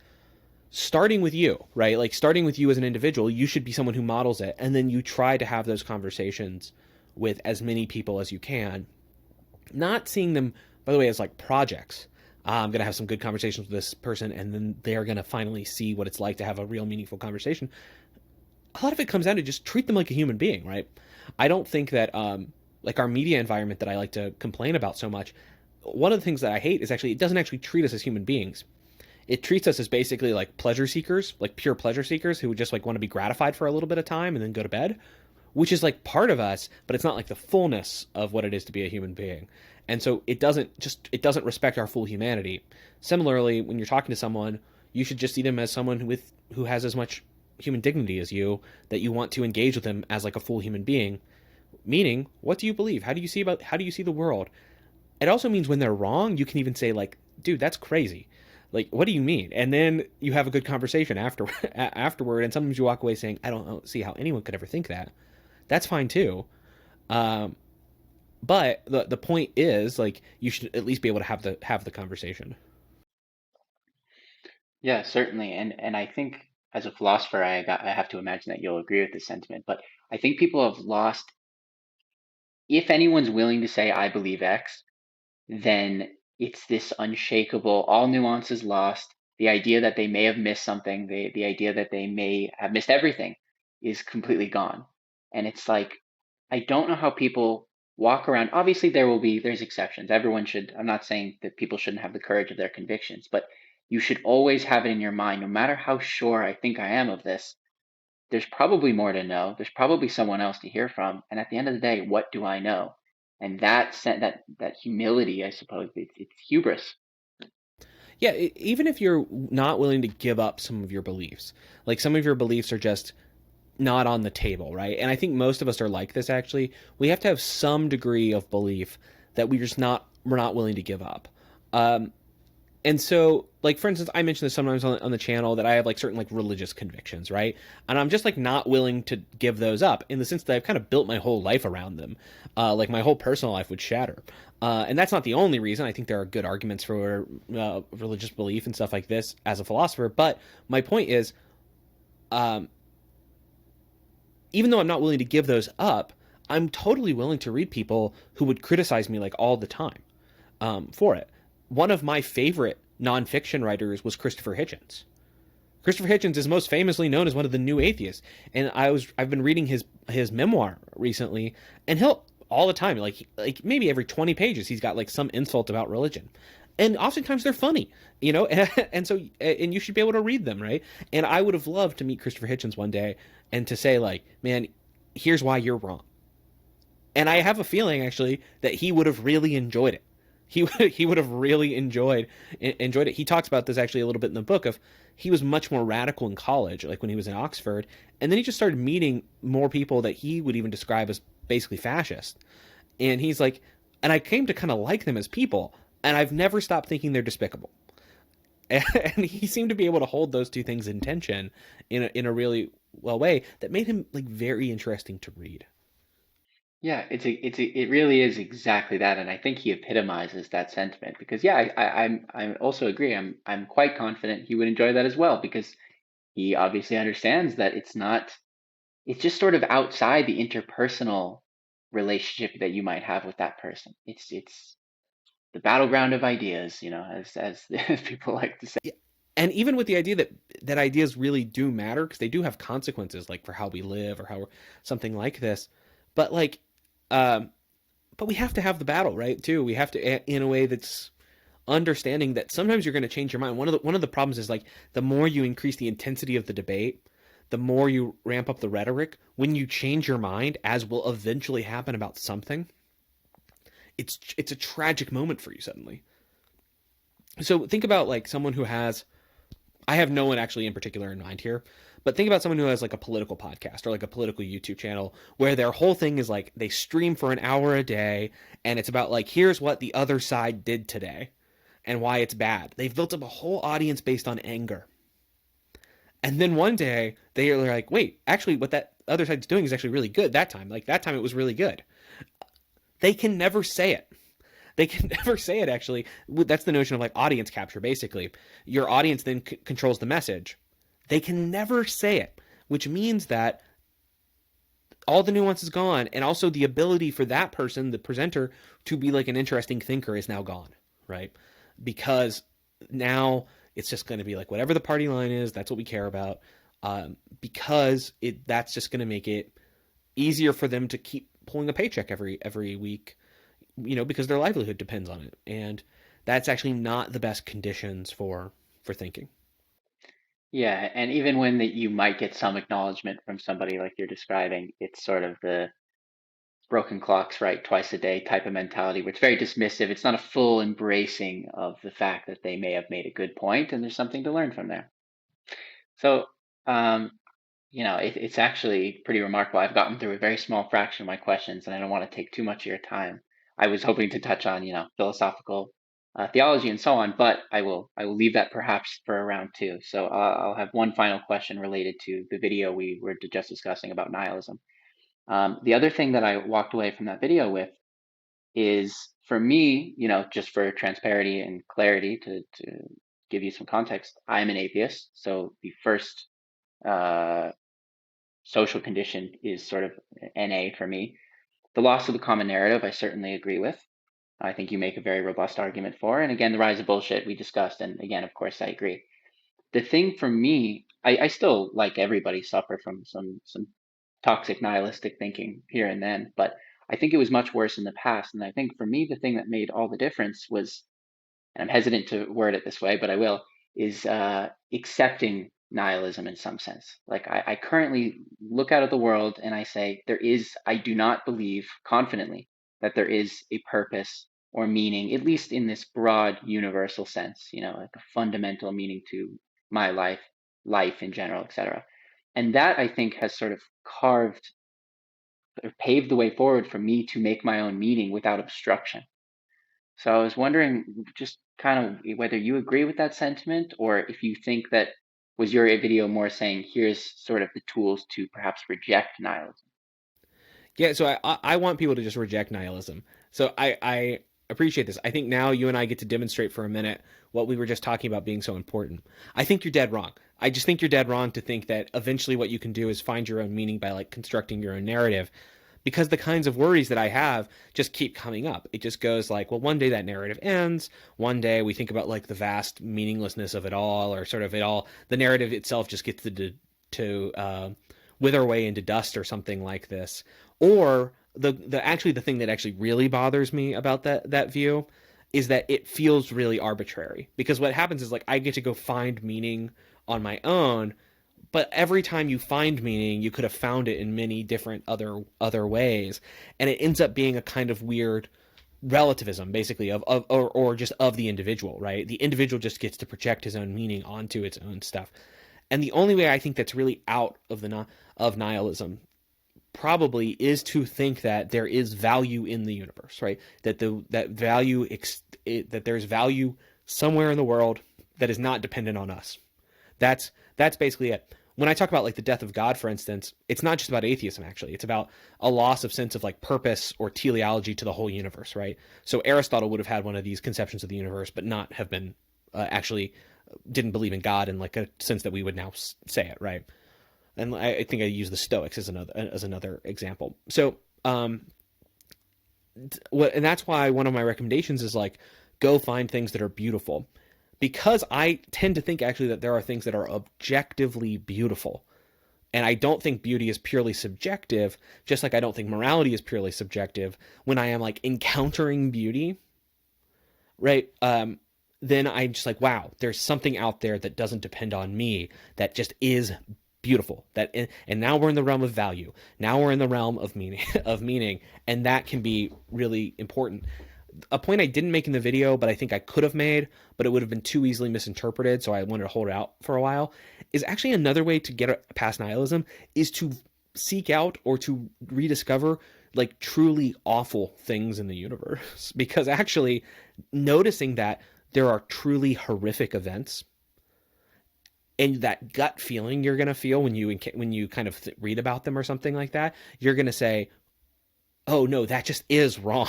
starting with you, right? Like starting with you as an individual, you should be someone who models it, and then you try to have those conversations with as many people as you can, not seeing them, by the way, as like projects. I'm going to have some good conversations with this person, and then they're going to finally see what it's like to have a real meaningful conversation. A lot of it comes down to just treat them like a human being, right? I don't think that like our media environment that I like to complain about so much, one of the things that I hate is actually it doesn't actually treat us as human beings. It treats us as basically like pleasure seekers, like pure pleasure seekers who would just like want to be gratified for a little bit of time and then go to bed, which is like part of us, but it's not like the fullness of what it is to be a human being. And so it doesn't respect our full humanity. Similarly, when you're talking to someone, you should just see them as someone who has as much human dignity as you, that you want to engage with them as like a full human being. Meaning, what do you believe? How do you see the world? It also means when they're wrong, you can even say like, dude, that's crazy. Like, what do you mean? And then you have a good conversation afterward, and sometimes you walk away saying, I don't see how anyone could ever think that. That's fine too. Um, but the point is like you should at least be able to have the conversation. Yeah, certainly. And I think, as a philosopher, I have to imagine that you'll agree with this sentiment. But I think people have lost if anyone's willing to say, I believe X, then it's this unshakable, all nuances lost. The idea that they may have missed something, the idea that they may have missed everything is completely gone. And it's like, I don't know how people walk around. Obviously, there's exceptions. Everyone should, I'm not saying that people shouldn't have the courage of their convictions, but you should always have it in your mind, no matter how sure I think I am of this, there's probably more to know. There's probably someone else to hear from. And at the end of the day, what do I know? And that humility, I suppose, it's hubris. Yeah, even if you're not willing to give up some of your beliefs, like some of your beliefs are just not on the table, right? And I think most of us are like this actually. We have to have some degree of belief that we're not willing to give up. Um, and so, like for instance, I mention this sometimes on the channel that I have like certain like religious convictions, right? And I'm just like not willing to give those up in the sense that I've kind of built my whole life around them. Like my whole personal life would shatter. And that's not the only reason. I think there are good arguments for religious belief and stuff like this as a philosopher. But my point is, um, even though I'm not willing to give those up, I'm totally willing to read people who would criticize me like all the time for it. One of my favorite nonfiction writers was Christopher Hitchens. Christopher Hitchens is most famously known as one of the new atheists, and I've been reading his memoir recently, and he'll all the time like maybe every 20 pages he's got like some insult about religion, and oftentimes they're funny, you know, and so and you should be able to read them, right? And I would have loved to meet Christopher Hitchens one day and to say like, man, here's why you're wrong. And I have a feeling actually that he would have really enjoyed it. He would have really enjoyed it. He talks about this actually a little bit in the book of he was much more radical in college, like when he was in Oxford, and then he just started meeting more people that he would even describe as basically fascist. And he's like, and I came to kind of like them as people, and I've never stopped thinking they're despicable. And he seemed to be able to hold those two things in tension in a really well way that made him like very interesting to read. Yeah, it really is exactly that, and I think he epitomizes that sentiment because yeah, I also agree. I'm quite confident he would enjoy that as well because he obviously understands that it's just sort of outside the interpersonal relationship that you might have with that person. It's the battleground of ideas, as people like to say. Yeah. And even with the idea that ideas really do matter because they do have consequences, like for how we live or how something like this. But like, um, but we have to have the battle, right? Too, we have to in a way that's understanding that sometimes you're going to change your mind. One of the problems is like the more you increase the intensity of the debate, the more you ramp up the rhetoric. When you change your mind, as will eventually happen about something, it's a tragic moment for you suddenly. So think about like someone who has I have no one actually in particular in mind here, but think about someone who has like a political podcast or like a political YouTube channel where their whole thing is like they stream for an hour a day and it's about like here's what the other side did today and why it's bad. They've built up a whole audience based on anger. And then one day they are like, wait, actually what that other side's doing is actually really good that time. Like that time it was really good. They can never say it. They can never say it actually. That's the notion of like audience capture basically. Your audience then controls the message. They can never say it, which means that all the nuance is gone and also the ability for that person, the presenter, to be like an interesting thinker is now gone, right? Because now it's just going to be like whatever the party line is, that's what we care about. Because that's just going to make it easier for them to keep pulling a paycheck every week, because their livelihood depends on it, and that's actually not the best conditions for thinking. Yeah, and even when that you might get some acknowledgement from somebody like you're describing, it's sort of the broken clocks right twice a day type of mentality where it's very dismissive. It's not a full embracing of the fact that they may have made a good point and there's something to learn from there. So, um, it's actually pretty remarkable. I've gotten through a very small fraction of my questions, and I don't want to take too much of your time. I was hoping to touch on, philosophical theology and so on, but I will leave that perhaps for a round two. So I'll have one final question related to the video we were just discussing about nihilism. The other thing that I walked away from that video with is for me, just for transparency and clarity to give you some context, I'm an atheist. So the first uh, social condition is sort of NA for me. The loss of the common narrative, I certainly agree with. I think you make a very robust argument for. And again, the rise of bullshit we discussed. And again, of course, I agree. The thing for me, I still, like everybody, suffer from some toxic nihilistic thinking here and then, but I think it was much worse in the past. And I think for me, the thing that made all the difference was, and I'm hesitant to word it this way, but I will, is accepting nihilism in some sense. Like I currently look out at the world and I say, I do not believe confidently that there is a purpose or meaning, at least in this broad universal sense, like a fundamental meaning to my life in general, etc. And that I think has sort of carved or paved the way forward for me to make my own meaning without obstruction. So I was wondering just kind of whether you agree with that sentiment, or if you think that was your video more saying here's sort of the tools to perhaps reject nihilism. Yeah, so I want people to just reject nihilism. So I appreciate this. I think now you and I get to demonstrate for a minute what we were just talking about being so important. I think you're dead wrong. I just think you're dead wrong to think that eventually what you can do is find your own meaning by like constructing your own narrative, because the kinds of worries that I have just keep coming up. It just goes like, well, one day that narrative ends. One day we think about like the vast meaninglessness of it all, or sort of it all. The narrative itself just gets to wither away into dust or something like this. Or the thing that actually really bothers me about that view is that it feels really arbitrary, because what happens is like I get to go find meaning on my own, but every time you find meaning you could have found it in many different other ways, and it ends up being a kind of weird relativism basically or just of the individual, right? The individual just gets to project his own meaning onto its own stuff. And the only way I think that's really out of of nihilism probably is to think that there is value in the universe, right? That there's value somewhere in the world that is not dependent on us. That's basically it. When I talk about like the death of God, for instance, it's not just about atheism. Actually, it's about a loss of sense of like purpose or teleology to the whole universe, right? So Aristotle would have had one of these conceptions of the universe, but not have been actually didn't believe in God in like a sense that we would now say it, right? And I think I use the Stoics as another example. So, and that's why one of my recommendations is like go find things that are beautiful, because I tend to think actually that there are things that are objectively beautiful. And I don't think beauty is purely subjective, just like I don't think morality is purely subjective. When I am like encountering beauty, right? Then I'm just like, wow, there's something out there that doesn't depend on me, that just is beautiful. And now we're in the realm of value. Now we're in the realm of meaning, and that can be really important. A point I didn't make in the video, but I think I could have made, but it would have been too easily misinterpreted, so I wanted to hold it out for a while, is actually another way to get past nihilism is to seek out or to rediscover like truly awful things in the universe. Because actually noticing that there are truly horrific events, and that gut feeling you're going to feel when you kind of read about them or something like that, you're going to say, oh no, that just is wrong.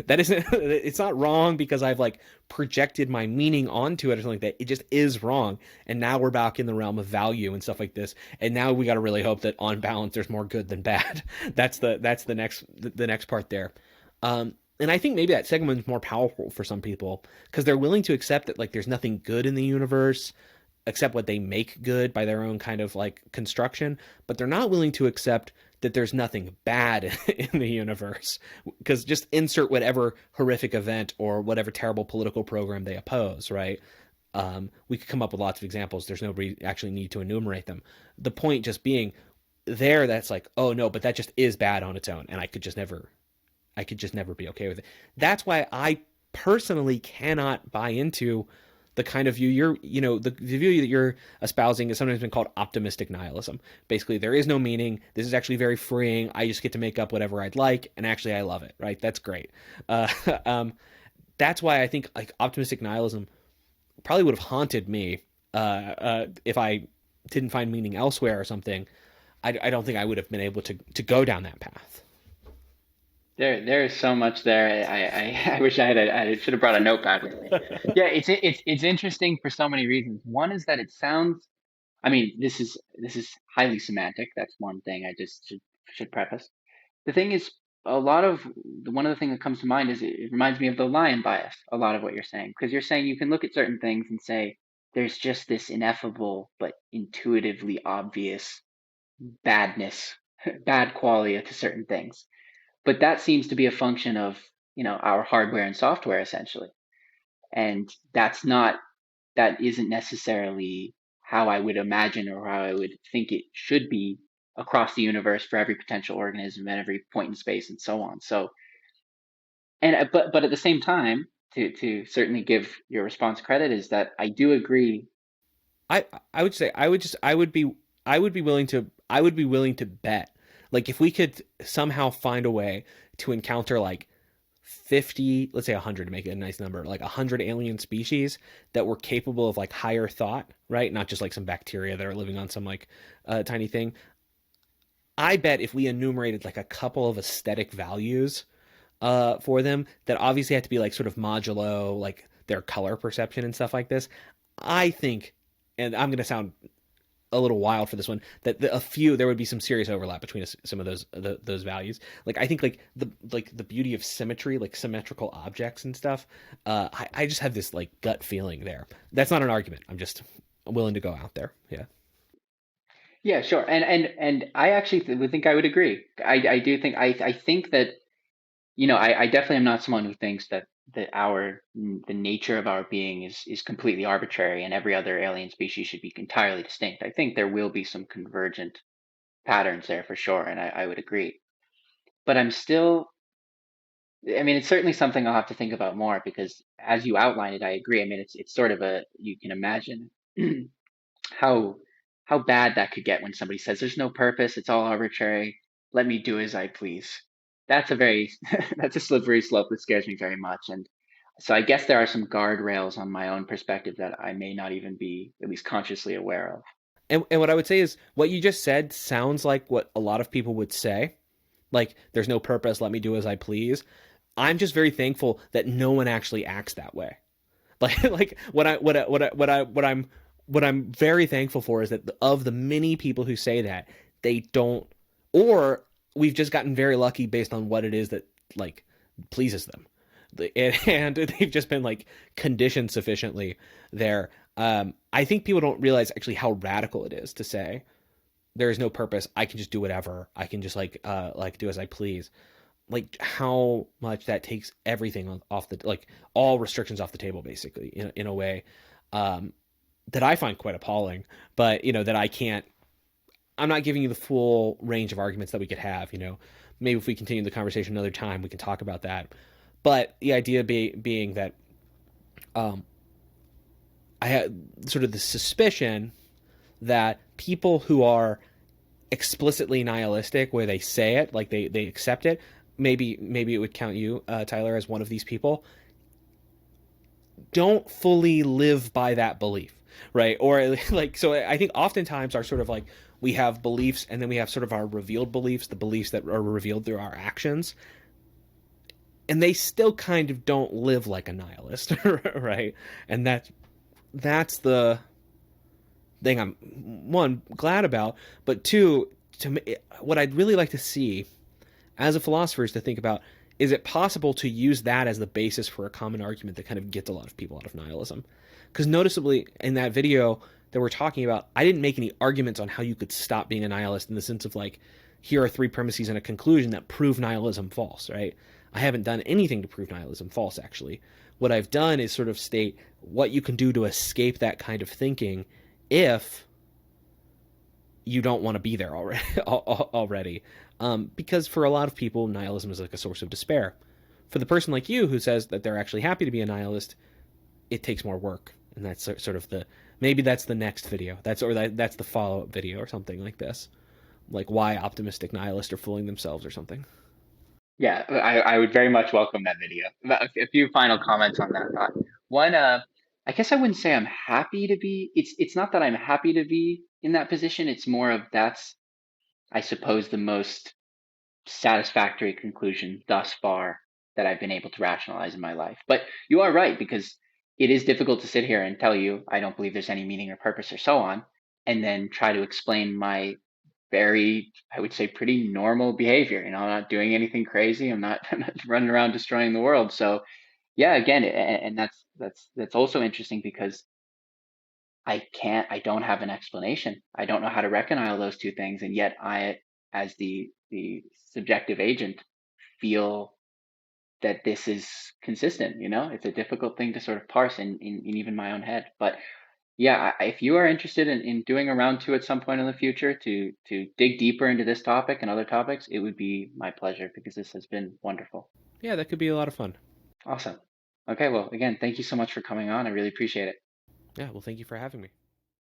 That isn't, it's not wrong because I've like projected my meaning onto it or something like that. It just is wrong. And now we're back in the realm of value and stuff like this. And now we got to really hope that on balance, there's more good than bad. That's the next part there. And I think maybe that segment is more powerful for some people because they're willing to accept that like there's nothing good in the universe except what they make good by their own kind of like construction, but they're not willing to accept that there's nothing bad in the universe, because just insert whatever horrific event or whatever terrible political program they oppose, right? We could come up with lots of examples. There's nobody actually need to enumerate them. The point just being there, that's like, oh no, but that just is bad on its own, and I could just never be okay with it. That's why I personally cannot buy into the kind of view the view that you're espousing is sometimes been called optimistic nihilism. Basically, there is no meaning. This is actually very freeing. I just get to make up whatever I'd like, and actually, I love it. Right? That's great. That's why I think like optimistic nihilism probably would have haunted me if I didn't find meaning elsewhere or something. I don't think I would have been able to go down that path. There is so much there. I wish I should have brought a notepad with me. Yeah, it's interesting for so many reasons. One is that it sounds. I mean, this is highly semantic. That's one thing I just should preface. The thing is, a lot of one of the things that comes to mind is it reminds me of the lion bias. A lot of what you're saying, because you're saying you can look at certain things and say there's just this ineffable but intuitively obvious badness, bad quality to certain things. But that seems to be a function of our hardware and software essentially, and that isn't necessarily how I would imagine or how I would think it should be across the universe for every potential organism at every point in space and so on. So, and but at the same time, to certainly give your response credit, is that I do agree. I I would say I would be willing to bet, like, if we could somehow find a way to encounter like 50, let's say 100 to make it a nice number, like 100 alien species that were capable of like higher thought, right? Not just like some bacteria that are living on some like tiny thing. I bet if we enumerated like a couple of aesthetic values for them that obviously have to be like sort of modulo, like their color perception and stuff like this, I think, and I'm going to sound a little wild for this one, that a few there would be some serious overlap between some of those values. Like I think like the beauty of symmetry, like symmetrical objects and stuff. I just have this like gut feeling there. That's not an argument. I'm just willing to go out there. Yeah. Yeah, sure, and I actually would think I would agree. I do think I think that I definitely am not someone who thinks that the nature of our being is completely arbitrary and every other alien species should be entirely distinct. I think there will be some convergent patterns there for sure, and I would agree. But I'm still, I mean, it's certainly something I'll have to think about more because as you outlined it, I agree. I mean, it's sort of you can imagine how how bad that could get when somebody says there's no purpose, it's all arbitrary, let me do as I please. That's a very that's a slippery slope that scares me very much. And so I guess there are some guardrails on my own perspective that I may not even be at least consciously aware of. And what I would say is what you just said sounds like what a lot of people would say. Like, there's no purpose, let me do as I please. I'm just very thankful that no one actually acts that way. Like what I'm very thankful for is that of the many people who say that, they don't, or we've just gotten very lucky based on what it is that like pleases them, and they've just been like conditioned sufficiently there. I think people don't realize actually how radical it is to say there is no purpose. I can just do whatever. I can just like do as I please. Like how much that takes everything off the, like, all restrictions off the table basically, in a way that I find quite appalling. But that I can't. I'm not giving you the full range of arguments that we could have. Maybe if we continue the conversation another time, we can talk about that. But the idea being that um, I had sort of the suspicion that people who are explicitly nihilistic, where they say it, like they accept it, maybe it would count you, Tyler, as one of these people, don't fully live by that belief, right? Or like, so I think oftentimes our sort of like, we have beliefs and then we have sort of our revealed beliefs, the beliefs that are revealed through our actions, and they still kind of don't live like a nihilist, right? And that's the thing I'm, one, glad about, but two, what I'd really like to see as a philosopher is to think about, is it possible to use that as the basis for a common argument that kind of gets a lot of people out of nihilism? Because noticeably in that video that we're talking about, I didn't make any arguments on how you could stop being a nihilist in the sense of like, here are three premises and a conclusion that prove nihilism false, right? I haven't done anything to prove nihilism false, actually. What I've done is sort of state what you can do to escape that kind of thinking if you don't want to be there already. Because for a lot of people, nihilism is like a source of despair. For the person like you who says that they're actually happy to be a nihilist, it takes more work, and that's sort of the, maybe that's the next video. That's the follow up video or something like this, like why optimistic nihilists are fooling themselves or something. Yeah, I would very much welcome that video. A few final comments on that thought. One, I guess I wouldn't say I'm happy to be. It's not that I'm happy to be in that position. It's more of that's, I suppose, the most satisfactory conclusion thus far that I've been able to rationalize in my life. But you are right, because it is difficult to sit here and tell you I don't believe there's any meaning or purpose or so on, and then try to explain my very, I would say, pretty normal behavior. I'm not doing anything crazy. I'm not running around destroying the world. So yeah, again, and that's also interesting because I don't have an explanation. I don't know how to reconcile those two things, and yet I, as the subjective agent, feel that this is consistent. It's a difficult thing to sort of parse in even my own head. But yeah, if you are interested in doing a round two at some point in the future to dig deeper into this topic and other topics, it would be my pleasure because this has been wonderful. Yeah, that could be a lot of fun. Awesome. Okay, well, again, thank you so much for coming on. I really appreciate it. Yeah, well, thank you for having me.